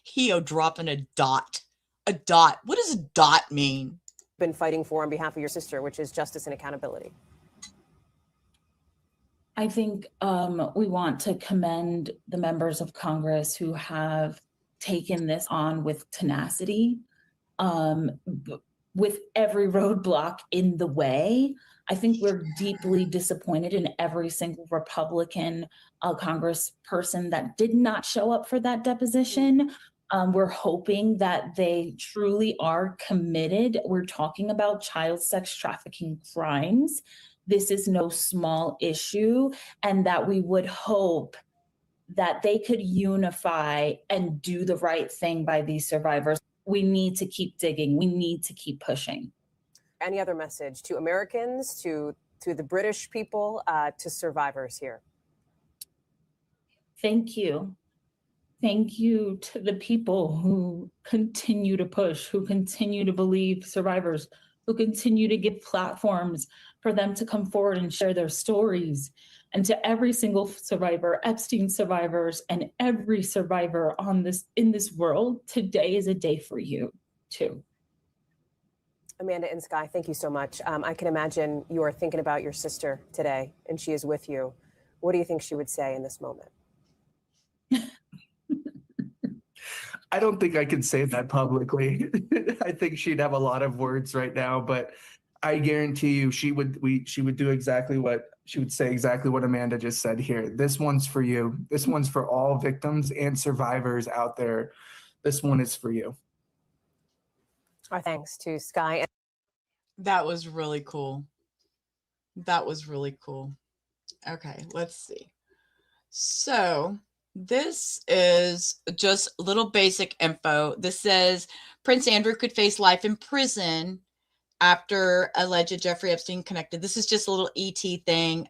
Heo dropping a dot. A dot. What does a dot mean? Been fighting for on behalf of your sister, which is justice and accountability. I think we want to commend the members of Congress who have taken this on with tenacity, with every roadblock in the way. I think we're deeply disappointed in every single Republican Congressperson that did not show up for that deposition. We're hoping that they truly are committed. We're talking about child sex trafficking crimes. This is no small issue, and that we would hope that they could unify and do the right thing by these survivors. We need to keep digging. We need to keep pushing. Any other message to Americans, to the British people, to survivors here? Thank you. Thank you to the people who continue to push, who continue to believe survivors, who continue to give platforms for them to come forward and share their stories. And to every single survivor, Epstein survivors, and every survivor in this world, today is a day for you too. Amanda and Sky, thank you so much. I can imagine you are thinking about your sister today, and she is with you. What do you think she would say in this moment? I don't think I can say that publicly. I think she'd have a lot of words right now, but I guarantee you she would do exactly what she would say, exactly what Amanda just said here. This one's for you. This one's for all victims and survivors out there. This one is for you. Our thanks to Sky. That was really cool. That was really cool. Okay, let's see. So this is just little basic info. This says Prince Andrew could face life in prison after alleged Jeffrey Epstein connected. This is just a little ET thing.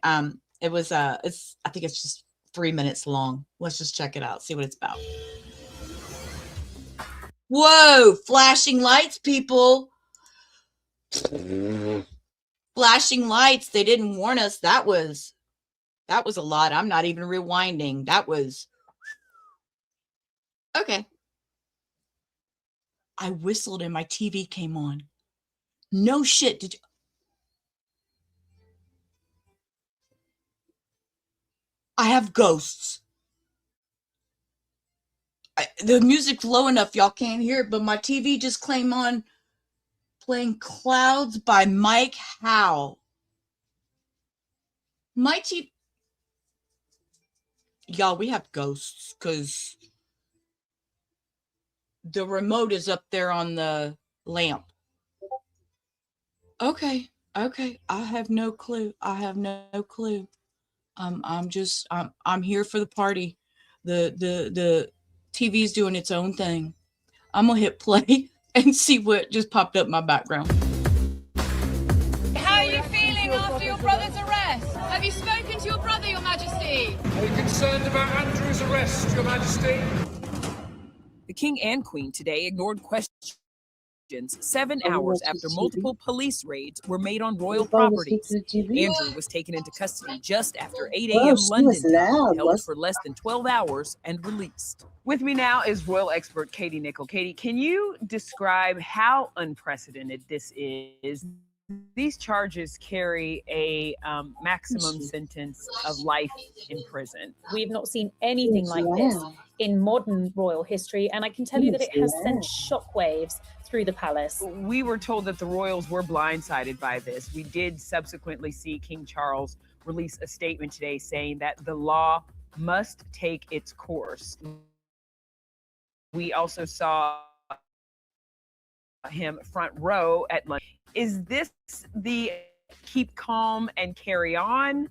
It was I think it's just 3 minutes long. Let's just check it out, see what it's about. Whoa, flashing lights, people. Flashing lights. They didn't warn us. That was a lot. I'm not even rewinding. That was okay. I whistled and my TV came on. No shit. Did you? I have ghosts. The music's low enough y'all can't hear it, but my TV just came on playing Clouds by Mike Howe. My TV. Y'all, we have ghosts because the remote is up there on the lamp. Okay. I have no clue. I'm here for the party. The TV's doing its own thing. I'm gonna hit play and see what just popped up in my background. How are you feeling after your brother's arrest? Have you spoken to your brother, Your Majesty? Are you concerned about Andrew's arrest, Your Majesty? The King and Queen today ignored questions 7 hours after multiple police raids were made on royal properties. Andrew was taken into custody just after 8 a.m. London time, held for less than 12 hours and released. With me now is royal expert Katie Nichol. Katie, can you describe how unprecedented this is? These charges carry a maximum sentence of life in prison. We've not seen anything like this in modern royal history, and I can tell you that it has sent shockwaves through the palace. We were told that the royals were blindsided by this. We did subsequently see King Charles release a statement today saying that the law must take its course. We also saw him front row at London. Is this the keep calm and carry on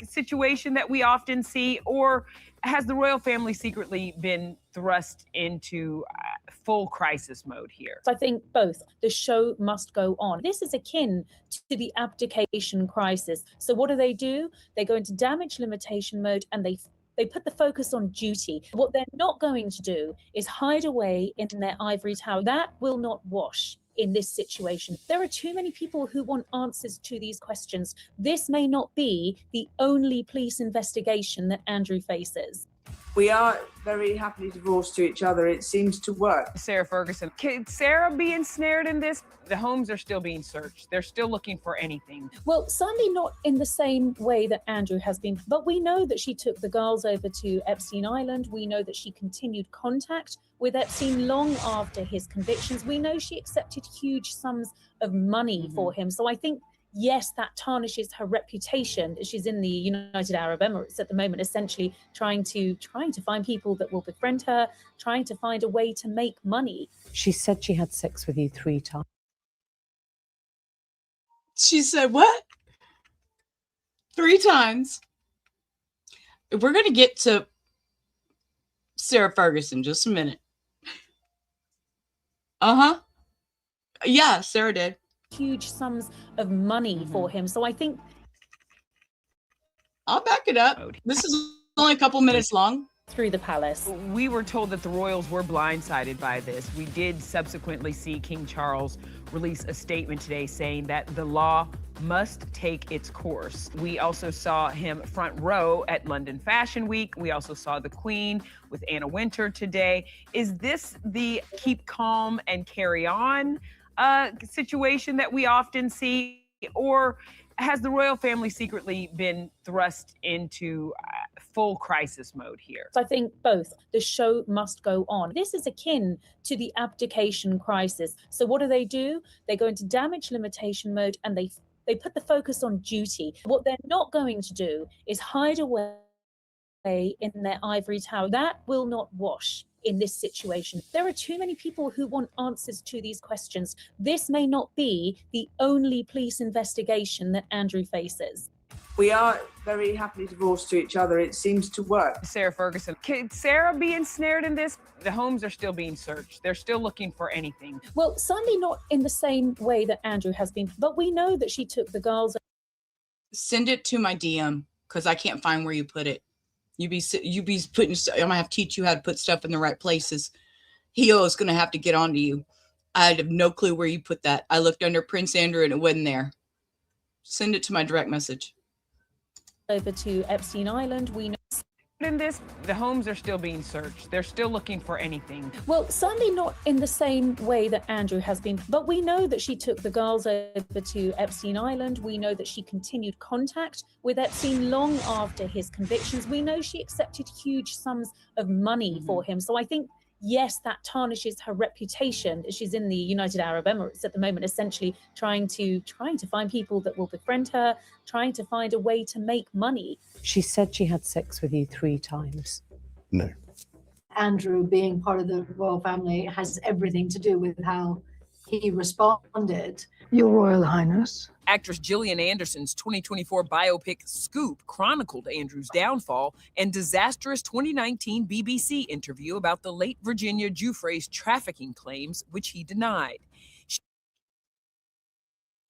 situation that we often see, or has the royal family secretly been thrust into full crisis mode here? I think both. The show must go on. This is akin to the abdication crisis. So what do? They go into damage limitation mode and they put the focus on duty. What they're not going to do is hide away in their ivory tower. That will not wash in this situation. There are too many people who want answers to these questions. This may not be the only police investigation that Andrew faces. We are very happily divorced to each other. It seems to work. Sarah Ferguson, can Sarah be ensnared in this? The homes are still being searched. They're still looking for anything. Well, certainly not in the same way that Andrew has been, but we know that she took the girls over to Epstein Island. We know that she continued contact with Epstein long after his convictions. We know she accepted huge sums of money for him. So I think, yes, that tarnishes her reputation. She's in the United Arab Emirates at the moment, essentially trying to find people that will befriend her, trying to find a way to make money. She said she had sex with you 3 times. She said what? 3 times. We're going to get to Sarah Ferguson just a minute. Yeah, Sarah did. Huge sums of money for him. So I think I'll back it up. This is only a couple minutes long. Through the palace. We were told that the royals were blindsided by this. We did subsequently see King Charles release a statement today saying that the law must take its course. We also saw him front row at London Fashion Week. We also saw the Queen with Anna Wintour today. Is this the keep calm and carry on situation that we often see, or has the royal family secretly been thrust into full crisis mode here? So I think both. The show must go on. This is akin to the abdication crisis. So what do? They go into damage limitation mode and they put the focus on duty. What they're not going to do is hide away in their ivory tower. That will not wash in this situation. There are too many people who want answers to these questions. This may not be the only police investigation that Andrew faces. We are very happily divorced to each other. It seems to work. Sarah Ferguson, can Sarah be ensnared in this? The homes are still being searched. They're still looking for anything. Well, certainly not in the same way that Andrew has been, but we know that she took the girls. Send it to my DM because I can't find where you put it. You be putting. I'm gonna have to teach you how to put stuff in the right places. Heo is gonna have to get onto you. I have no clue where you put that. I looked under Prince Andrew and it wasn't there. Send it to my direct message. Over to Epstein Island. We know. In this, the homes are still being searched. They're still looking for anything. Well, certainly not in the same way that Andrew has been, but we know that she took the girls over to Epstein Island. We know that she continued contact with Epstein long after his convictions. We know she accepted huge sums of money for him. So I think, yes, that tarnishes her reputation. She's in the United Arab Emirates at the moment, essentially trying to find people that will befriend her, trying to find a way to make money. She said she had sex with you 3 times. No. Andrew being part of the royal family has everything to do with how he responded. Your Royal Highness. Actress Gillian Anderson's 2024 biopic Scoop chronicled Andrew's downfall and disastrous 2019 BBC interview about the late Virginia Giuffre's trafficking claims, which he denied.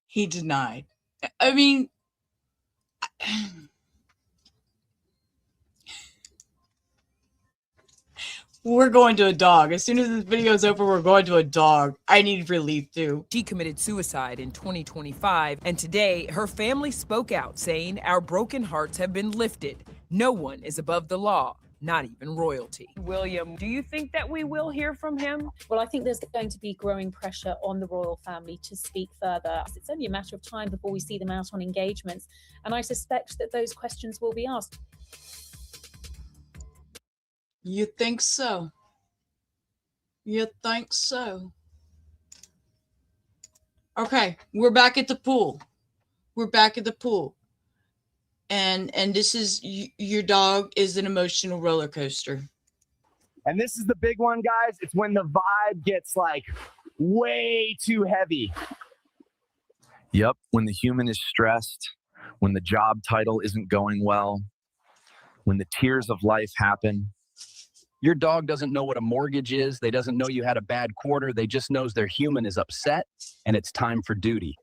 He denied. I mean, we're going to a dog. As soon as this video is over, we're going to a dog. I need relief too. She committed suicide in 2025, and today her family spoke out saying, "Our broken hearts have been lifted. No one is above the law, not even royalty." William, do you think that we will hear from him? Well, I think there's going to be growing pressure on the royal family to speak further. It's only a matter of time before we see them out on engagements, and I suspect that those questions will be asked. You think so? You think so? Okay, we're back at the pool. We're back at the pool. And this is, your dog is an emotional roller coaster. And this is the big one, guys. It's when the vibe gets like way too heavy. Yep, when the human is stressed, when the job title isn't going well, when the tears of life happen. Your dog doesn't know what a mortgage is. They doesn't know you had a bad quarter. They just knows their human is upset and it's time for duty.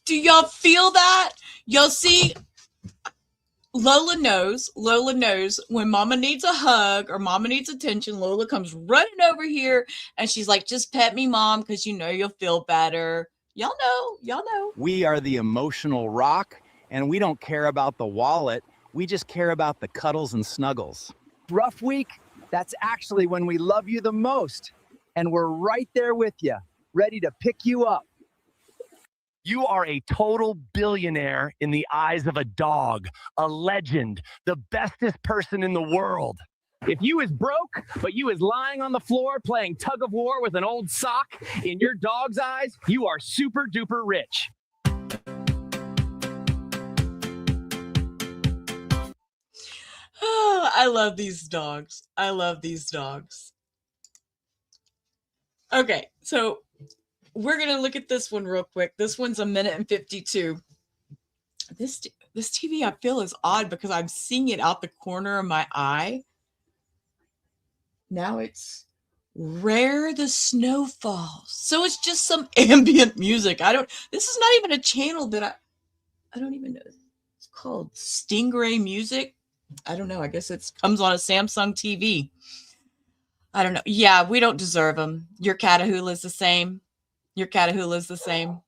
Do y'all feel that? Y'all see, Lola knows when mama needs a hug or mama needs attention, Lola comes running over here and she's like, just pet me, mom, because you know you'll feel better. Y'all know. We are the emotional rock, and we don't care about the wallet. We just care about the cuddles and snuggles. Rough week, that's actually when we love you the most. And we're right there with you, ready to pick you up. You are a total billionaire in the eyes of a dog, a legend, the bestest person in the world. If you is broke, but you is lying on the floor playing tug of war with an old sock, in your dog's eyes, you are super duper rich. Oh, I love these dogs. I love these dogs. Okay, so we're going to look at this one real quick. This one's 1:52. This TV, I feel, is odd because I'm seeing it out the corner of my eye. Now it's Rare the Snow Falls. So it's just some ambient music. This is not even a channel that I don't even know. It's called Stingray Music. I don't know. I guess it comes on a Samsung TV. I don't know. Yeah, we don't deserve them. Your Catahoula is the same. Your Catahoula is the same.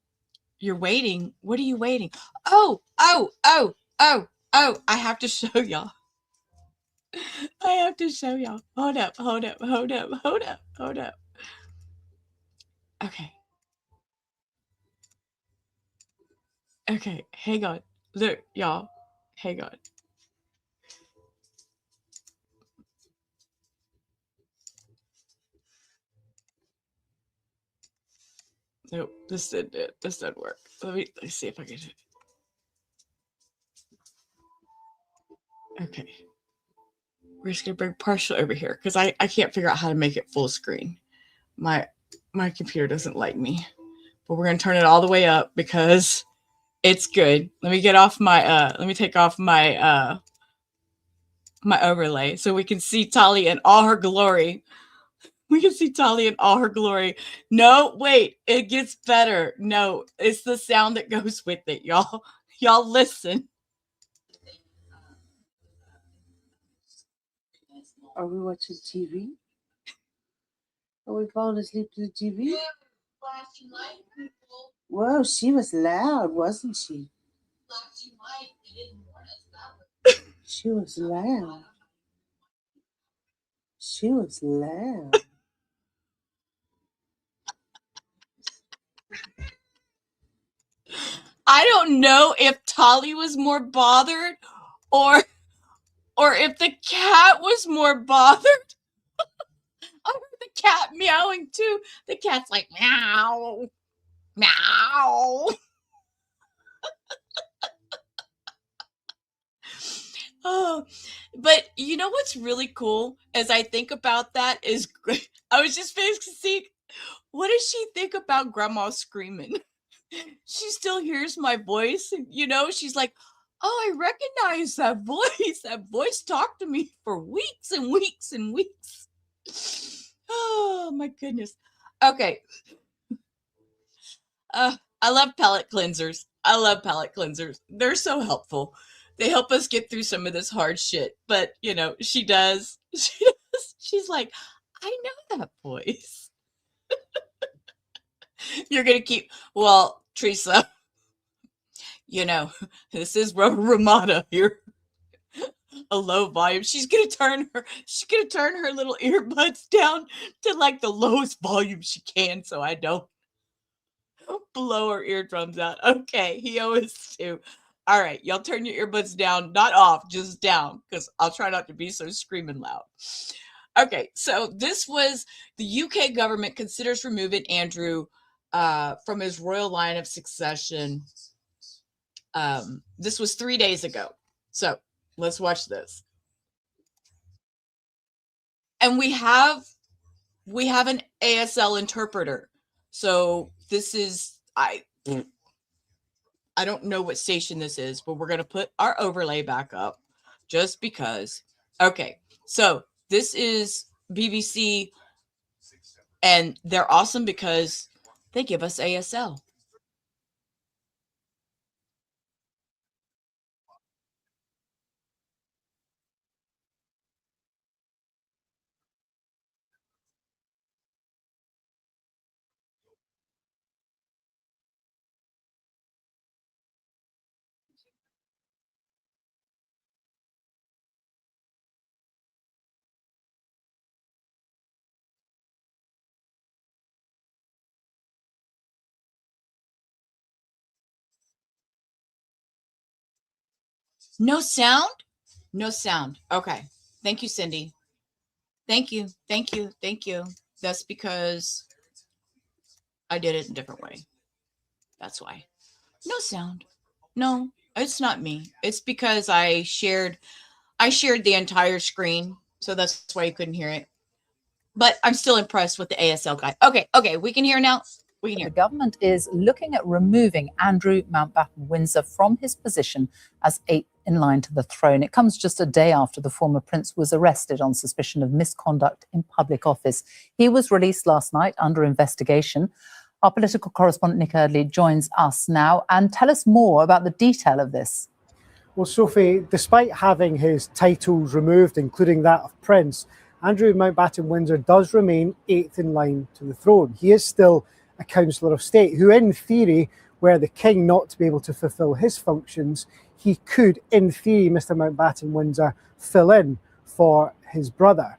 You're waiting. What are you waiting? Oh. I have to show y'all. I have to show y'all. Hold up. Okay, hang on. Look, y'all. Hang on. Nope, this didn't work. Let's see if I can do it. Okay. We're just gonna bring partial over here because I can't figure out how to make it full screen. My computer doesn't like me. But we're gonna turn it all the way up because it's good. Let me get off my let me take off my my overlay so we can see Talia in all her glory. We can see Talia in all her glory. No, wait, it gets better. No, it's the sound that goes with it, y'all. Y'all listen. Are we watching TV? Are we falling asleep to the TV? Whoa, she was loud, wasn't she? She was loud. She was loud. I don't know if Tali was more bothered or if the cat was more bothered. I heard the cat meowing too. The cat's like, meow, meow. Oh, but you know what's really cool as I think about that is I was just thinking, what does she think about grandma screaming? She still hears my voice, and she's like, "Oh, I recognize that voice. That voice talked to me for weeks and weeks and weeks." Oh my goodness. Okay. I love palate cleansers. I love palate cleansers. They're so helpful. They help us get through some of this hard shit. But, she does. She does. She's like, I know that voice. You're going to keep, well, Teresa, this is Rubber Ramada here. A low volume. She's gonna turn her little earbuds down to like the lowest volume she can so I don't blow her eardrums out. Okay, he always too. All right, y'all turn your earbuds down, not off, just down, because I'll try not to be so screaming loud. Okay, so this was the UK government considers removing Andrew from his royal line of succession. This was 3 days ago. So let's watch this. And we have an ASL interpreter. So this is I don't know what station this is, but we're going to put our overlay back up just because. Okay. So this is BBC, and they're awesome because they give us ASL. No sound? No sound. Okay. Thank you, Cindy. Thank you. Thank you. Thank you. That's because I did it a different way. That's why. No sound. No, it's not me. It's because I shared the entire screen, so that's why you couldn't hear it. But I'm still impressed with the ASL guy. Okay, we can hear now. We can hear. The government is looking at removing Andrew Mountbatten-Windsor from his position as eighth in line to the throne. It comes just a day after the former prince was arrested on suspicion of misconduct in public office. He was released last night under investigation. Our political correspondent Nick Eardley joins us now and tell us more about the detail of this. Well, Sophie, despite having his titles removed, including that of Prince, Andrew Mountbatten-Windsor does remain eighth in line to the throne. He is still a councillor of state who, in theory, were the king not to be able to fulfil his functions, he could, in theory, Mr. Mountbatten-Windsor, fill in for his brother.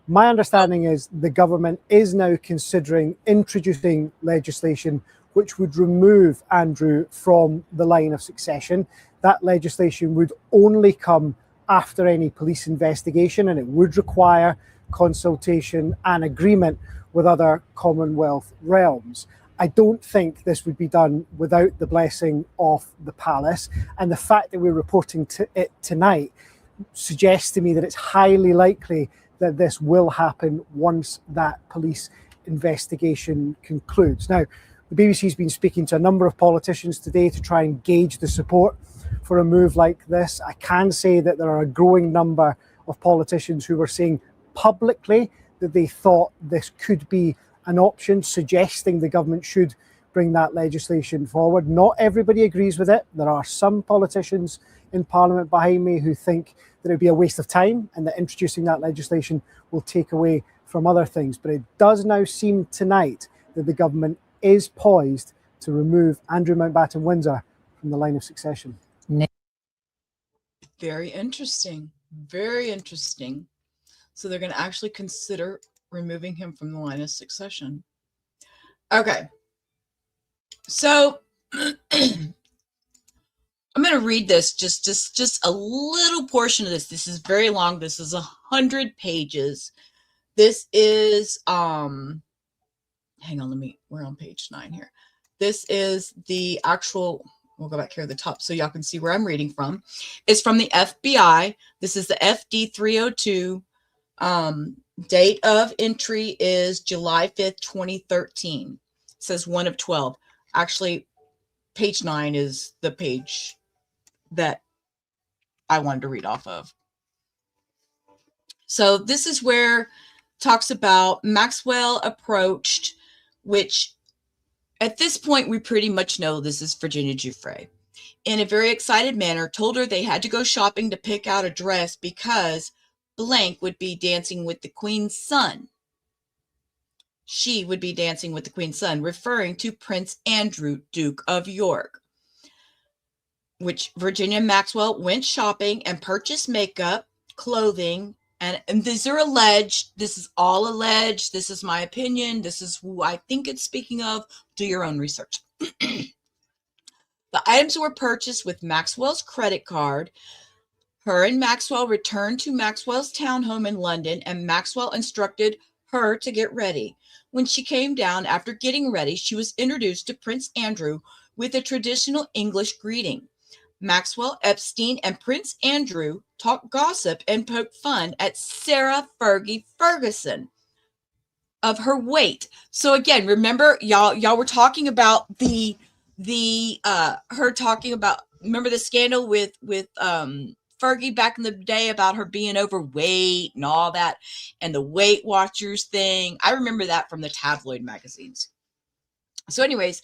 My understanding is the government is now considering introducing legislation which would remove Andrew from the line of succession. That legislation would only come after any police investigation, and it would require consultation and agreement with other Commonwealth realms. I don't think this would be done without the blessing of the palace, and the fact that we're reporting it tonight suggests to me that it's highly likely that this will happen once that police investigation concludes. Now, the BBC's been speaking to a number of politicians today to try and gauge the support for a move like this. I can say that there are a growing number of politicians who were saying publicly that they thought this could be an option, suggesting the government should bring that legislation forward. Not everybody agrees with it. There are some politicians in Parliament behind me who think that it would be a waste of time and that introducing that legislation will take away from other things. But it does now seem tonight that the government is poised to remove Andrew Mountbatten-Windsor from the line of succession. Very interesting. Very interesting. So they're going to actually consider removing him from the line of succession. Okay. So I'm going to read this, just a little portion of this. This is very long. This is 100 pages. This is, hang on, we're on page 9 here. This is the actual we'll go back here at the top so y'all can see where I'm reading from. It's from the FBI. This is the FD 302. Date of entry is July 5th, 2013. It says 1 of 12. Actually, page 9 is the page that I wanted to read off of. So this is where it talks about Maxwell approached, which at this point we pretty much know this is Virginia Giuffre, in a very excited manner, told her they had to go shopping to pick out a dress because blank would be dancing with the Queen's son. She would be dancing with the Queen's son, referring to Prince Andrew, Duke of York. Which Virginia Maxwell went shopping and purchased makeup, clothing, and these are alleged. This is all alleged. This is my opinion. This is who I think it's speaking of. Do your own research. The items were purchased with Maxwell's credit card. Her and Maxwell returned to Maxwell's townhome in London, and Maxwell instructed her to get ready. When she came down after getting ready, she was introduced to Prince Andrew with a traditional English greeting. Maxwell, Epstein, and Prince Andrew talked gossip and poked fun at Sarah Fergie Ferguson of her weight. So again, remember, y'all were talking about her talking about, remember the scandal with Fergie back in the day about her being overweight and all that, and the Weight Watchers thing. I remember that from the tabloid magazines. So anyways,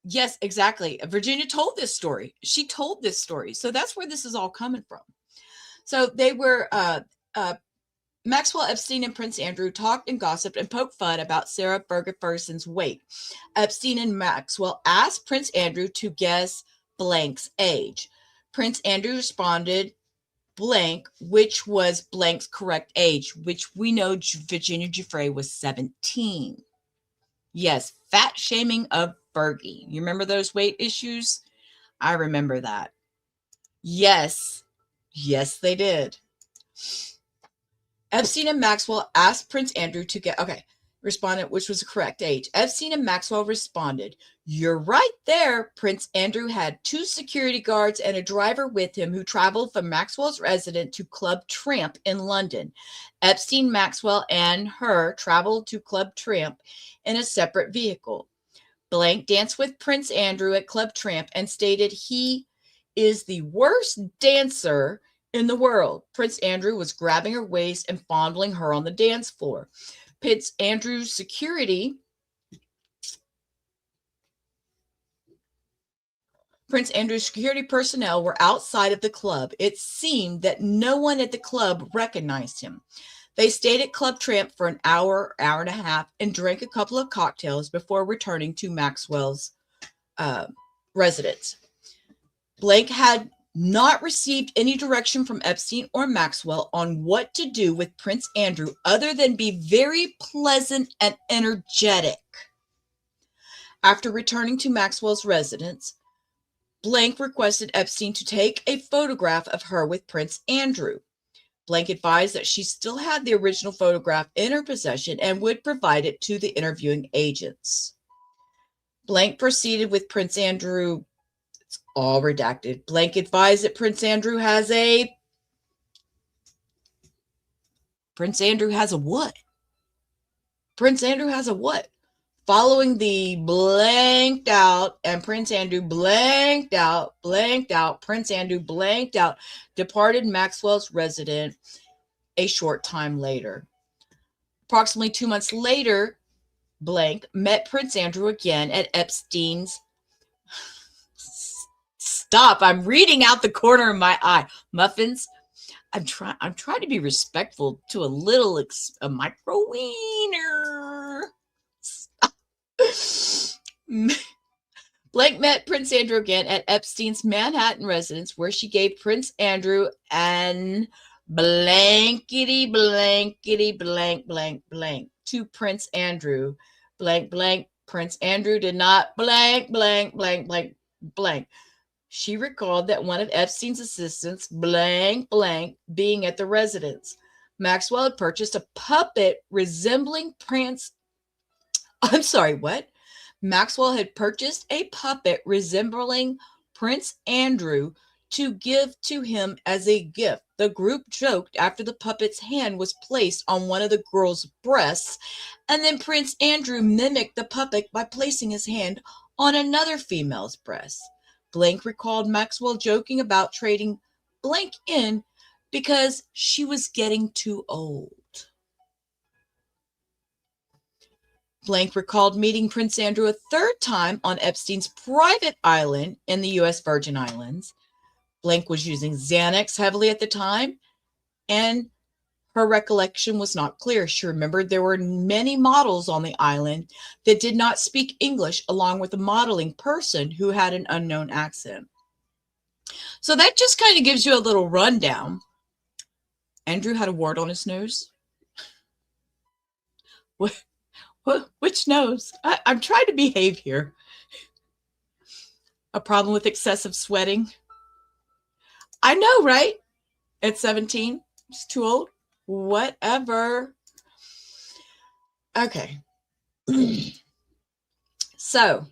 yes, exactly. Virginia told this story. She told this story. So that's where this is all coming from. So they were, Maxwell, Epstein, and Prince Andrew talked and gossiped and poked fun about Sarah Ferguson's weight. Epstein and Maxwell asked Prince Andrew to guess blank's age. Prince Andrew responded blank, which was blank's correct age, which we know Virginia Giuffre was 17. Yes, fat shaming of Fergie. You remember those weight issues? I remember that. Yes. Yes, they did. Epstein and Maxwell asked Prince Andrew to get, responded, which was the correct age. Epstein and Maxwell responded, "You're right there." Prince Andrew had 2 security guards and a driver with him who traveled from Maxwell's residence to Club Tramp in London. Epstein, Maxwell, and her traveled to Club Tramp in a separate vehicle. Blank danced with Prince Andrew at Club Tramp and stated he is the worst dancer in the world. Prince Andrew was grabbing her waist and fondling her on the dance floor. Prince Andrew's security personnel were outside of the club. It seemed that no one at the club recognized him. They stayed at Club Tramp for an hour and a half, and drank a couple of cocktails before returning to Maxwell's residence. Blank had not received any direction from Epstein or Maxwell on what to do with Prince Andrew other than be very pleasant and energetic. After returning to Maxwell's residence, Blank requested Epstein to take a photograph of her with Prince Andrew. Blank advised that she still had the original photograph in her possession and would provide it to the interviewing agents. Blank proceeded with Prince Andrew. It's all redacted. Blank advised that Prince Andrew has a what? Prince Andrew has a what? Following the blanked out, and Prince Andrew blanked out, Prince Andrew blanked out, departed Maxwell's residence a short time later. Approximately 2 months later, Blank met Prince Andrew again at Epstein's. Stop, I'm reading out the corner of my eye. Muffins, I'm trying to be respectful to a micro wiener. Blank met Prince Andrew again at Epstein's Manhattan residence, where she gave Prince Andrew an blankety blank to Prince Andrew. Blank. Prince Andrew did not blank. She recalled that one of Epstein's assistants, blank, being at the residence. Maxwell had purchased a puppet resembling Prince. I'm sorry, what? Maxwell had purchased a puppet resembling Prince Andrew to give to him as a gift. The group joked after the puppet's hand was placed on one of the girl's breasts, and then Prince Andrew mimicked the puppet by placing his hand on another female's breast. Blank recalled Maxwell joking about trading Blank in because she was getting too old. Blank recalled meeting Prince Andrew a third time on Epstein's private island in the U.S. Virgin Islands. Blank was using Xanax heavily at the time, and her recollection was not clear. She remembered there were many models on the island that did not speak English, along with a modeling person who had an unknown accent. So that just kind of gives you a little rundown. Andrew had a wart on his nose. Which nose? I'm trying to behave here. A problem with excessive sweating. I know, right? At 17, it's too old. Whatever. Okay. So,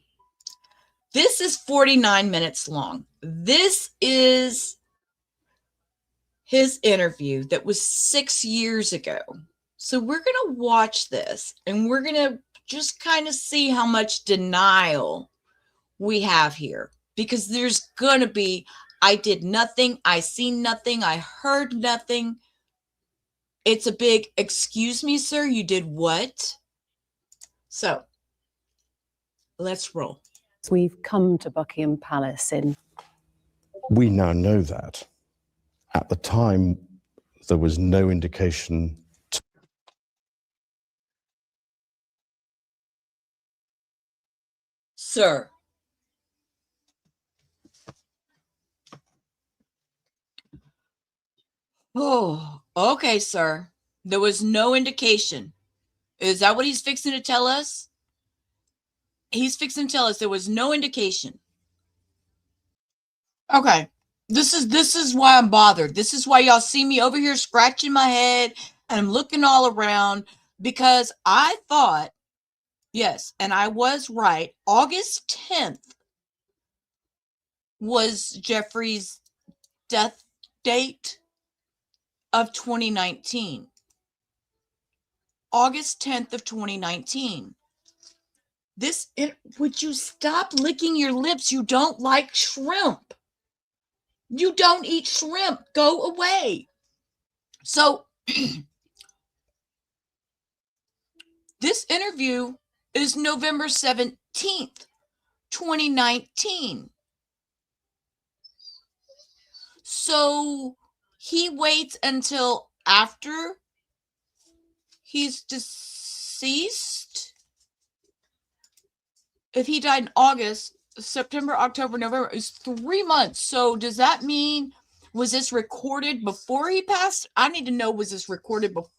this is 49 minutes long. This is his interview that was 6 years ago. So we're going to watch this and we're going to just kind of see how much denial we have here, because there's going to be, I did nothing, I seen nothing, I heard nothing. It's a big, excuse me, sir, you did what? So let's roll. We've come to Buckingham Palace in. We now know that. At the time, there was no indication. Sir. Oh, okay, sir. There was no indication. Is that what he's fixing to tell us? He's fixing to tell us there was no indication. Okay. This is why I'm bothered. This is why y'all see me over here scratching my head and I'm looking all around, because I thought, yes, and I was right, August 10th was Jeffrey's death date of 2019. August 10th of 2019. Would you stop licking your lips? You don't like shrimp. You don't eat shrimp. Go away. So this interview is November 17th, 2019. So he waits until after he's deceased. If he died in August, September, October, November, is 3 months. So does that mean, was this recorded before he passed? I need to know, was this recorded before?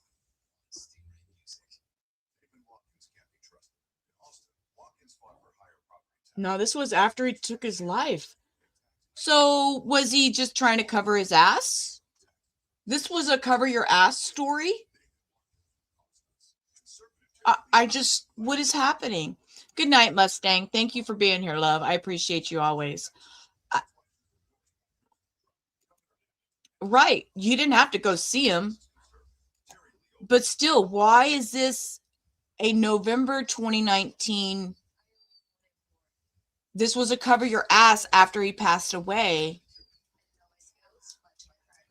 No, this was after he took his life. So was he just trying to cover his ass? This was a cover your ass story? What is happening? Good night, Mustang. Thank you for being here, love. I appreciate you always. Right. You didn't have to go see him. But still, why is this a November 2019? This was a cover your ass after he passed away.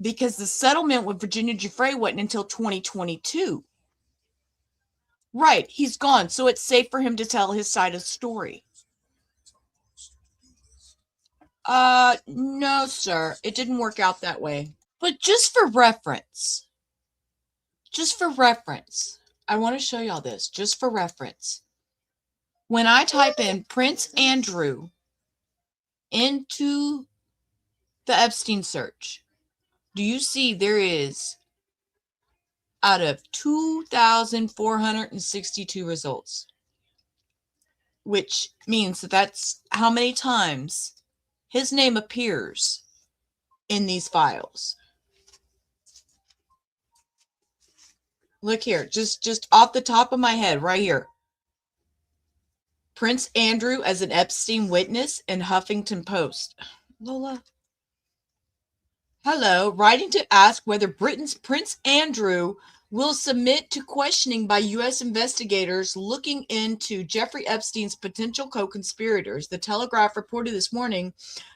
Because the settlement with Virginia Giuffre wasn't until 2022. Right, he's gone, so it's safe for him to tell his side of the story. No, sir, it didn't work out that way. But just for reference, I want to show y'all this, just for reference. When I type in Prince Andrew into the Epstein search, do you see there is, out of 2,462 results, which means that that's how many times his name appears in these files. Look here, just off the top of my head, right here. Prince Andrew as an Epstein witness in Huffington Post. Lola. Hello, writing to ask whether Britain's Prince Andrew will submit to questioning by U.S. investigators looking into Jeffrey Epstein's potential co-conspirators. The Telegraph reported this morning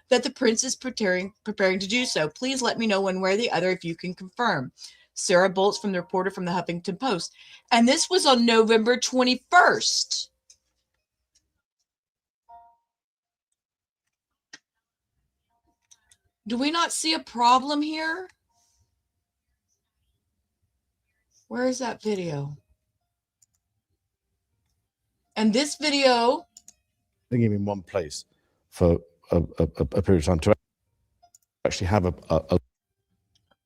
that the prince is preparing to do so. Please let me know one way or the other if you can confirm. Sarah Bolts from the reporter from the Huffington Post. And this was on November 21st. Do we not see a problem here? Where is that video? And this video, Bring him in one place for a period of time to actually have a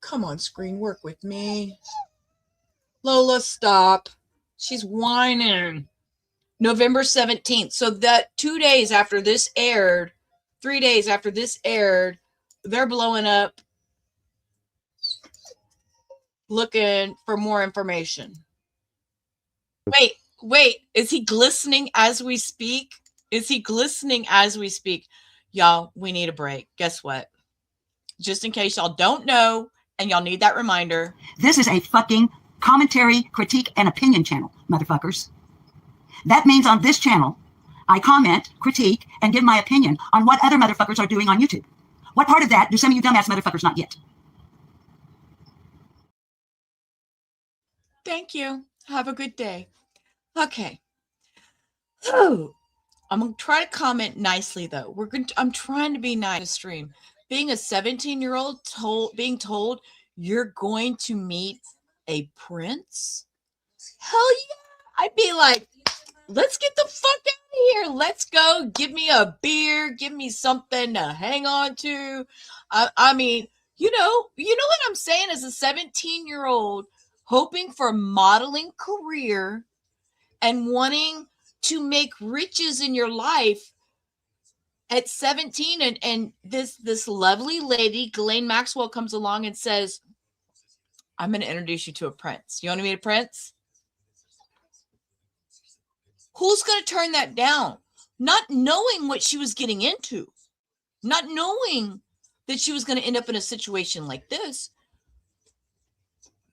come on, screen, work with me. Lola, stop. She's whining. November 17th. So that 2 days after this aired, 3 days after this aired, they're blowing up looking for more information. Wait, is he glistening as we speak? Is he glistening as we speak? Y'all, we need a break. Guess what? Just in case y'all don't know and y'all need that reminder. This is a fucking commentary, critique, and opinion channel, motherfuckers. That means on this channel, I comment, critique, and give my opinion on what other motherfuckers are doing on YouTube. What part of that do some of you dumbass motherfuckers not get? Thank you. Have a good day. Okay. Oh, I'm going to try to comment nicely, though. I'm trying to be nice to stream. Being a 17-year-old being told you're going to meet a prince? Hell yeah. I'd be like, let's get the fuck out of here. Let's go. Give me a beer. Give me something to hang on to. I mean, you know what I'm saying as a 17-year-old hoping for a modeling career and wanting to make riches in your life at 17. And this lovely lady, Ghislaine Maxwell, comes along and says, I'm going to introduce you to a prince. You want to meet a prince? Who's going to turn that down? Not knowing what she was getting into, not knowing that she was going to end up in a situation like this.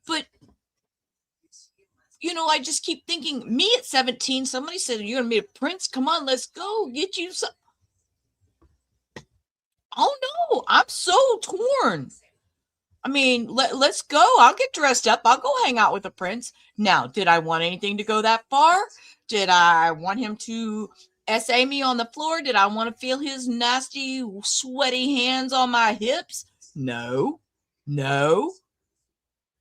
But, I just keep thinking, me at 17, somebody said, you're going to meet a prince? Come on, let's go. Get you some. Oh, no, I'm so torn. I mean, let's go. I'll get dressed up. I'll go hang out with a prince. Now, did I want anything to go that far? Did I want him to SA me on the floor? Did I want to feel his nasty, sweaty hands on my hips? No.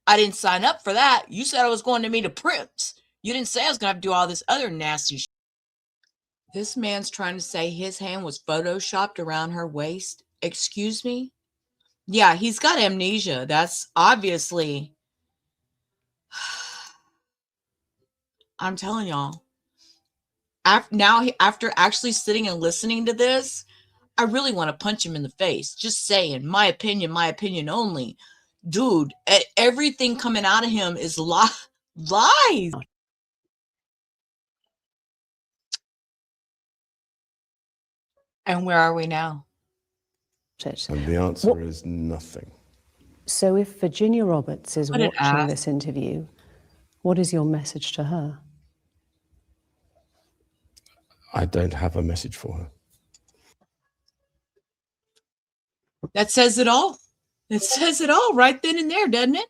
I didn't sign up for that. You said I was going to meet a prince. You didn't say I was going to have to do all this other nasty shit. This man's trying to say his hand was photoshopped around her waist. Excuse me? Yeah, he's got amnesia. That's obviously... I'm telling y'all. After actually sitting and listening to this, I really want to punch him in the face. Just saying, my opinion only. Dude, everything coming out of him is lies. And where are we now? And the answer is nothing. So if Virginia Roberts is What an watching ass. this interview, what is your message to her? I don't have a message for her. That says it all. It says it all right then and there, doesn't it?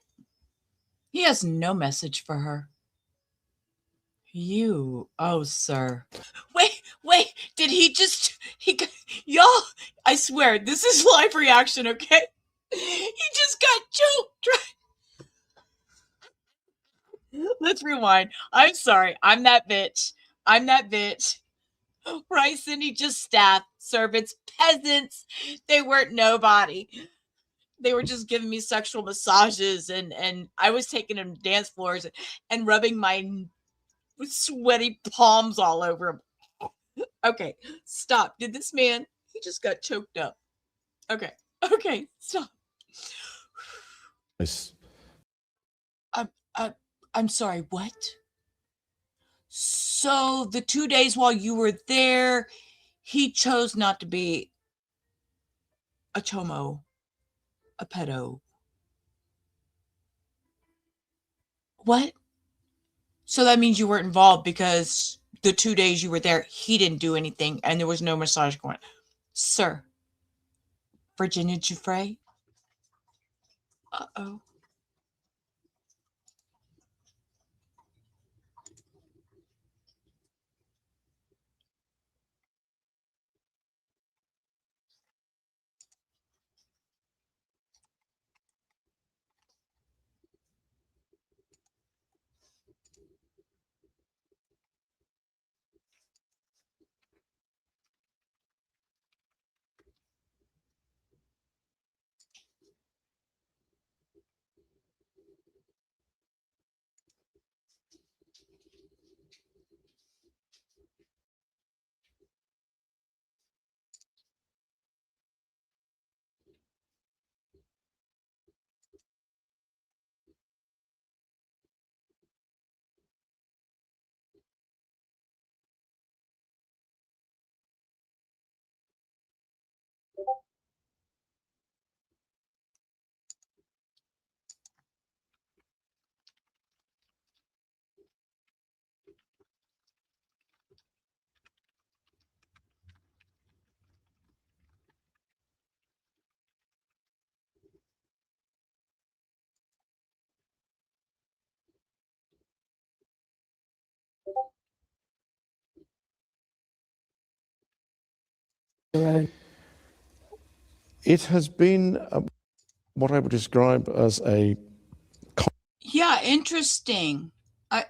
He has no message for her. Oh, sir. Wait, did y'all, I swear, this is live reaction, okay? He just got choked. Let's rewind. I'm sorry. I'm that bitch. Right, Cindy? Just staff, servants, peasants. They weren't nobody. They were just giving me sexual massages, and I was taking them to dance floors and rubbing my sweaty palms all over him. Okay, stop. Did this man, he just got choked up. Okay, stop. I'm sorry, what? So the 2 days while you were there, he chose not to be. a chomo, a pedo. What? So that means you weren't involved because the 2 days you were there, he didn't do anything and there was no massage going on. Sir, Virginia Giuffre? Uh-oh. It has been what I would describe as a Yeah, interesting.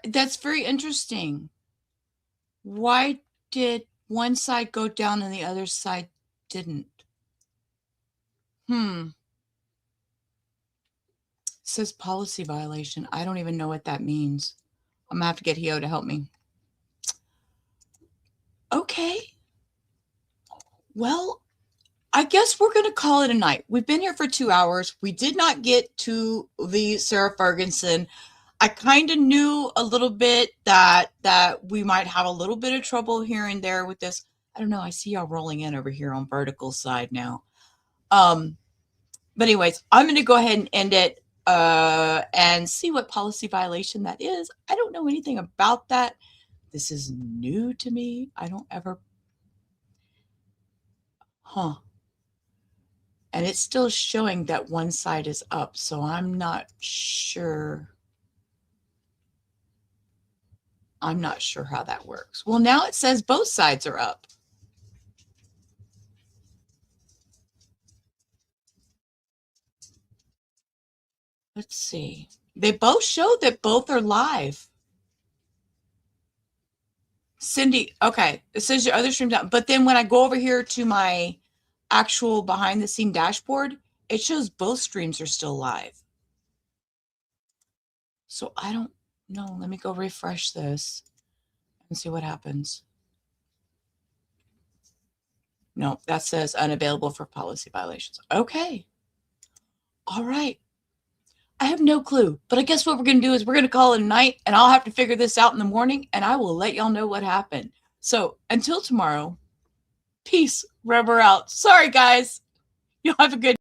That's very interesting. Why did one side go down and the other side didn't? Says policy violation. I don't even know what that means. I'm gonna have to get Hio to help me. Okay. Well, I guess we're going to call it a night. We've been here for 2 hours. We did not get to the Sarah Ferguson. I kind of knew a little bit that we might have a little bit of trouble here and there with this. I don't know. I see y'all rolling in over here on vertical side now. But anyways, I'm going to go ahead and end it and see what policy violation that is. I don't know anything about that. This is new to me. I don't ever. And it's still showing that one side is up, so I'm not sure. I'm not sure how that works. Well, now it says both sides are up. Let's see. They both show that both are live. Cindy, okay. It says your other stream down. But then when I go over here to my actual behind the scene dashboard, it shows both streams are still live. So I don't know. Let me go refresh this and see what happens. No, that says unavailable for policy violations. Okay. All right. I have no clue, but I guess what we're going to do is we're going to call it a night, and I'll have to figure this out in the morning, and I will let y'all know what happened. So until tomorrow, peace. Rubber out. Sorry, guys. Y'all have a good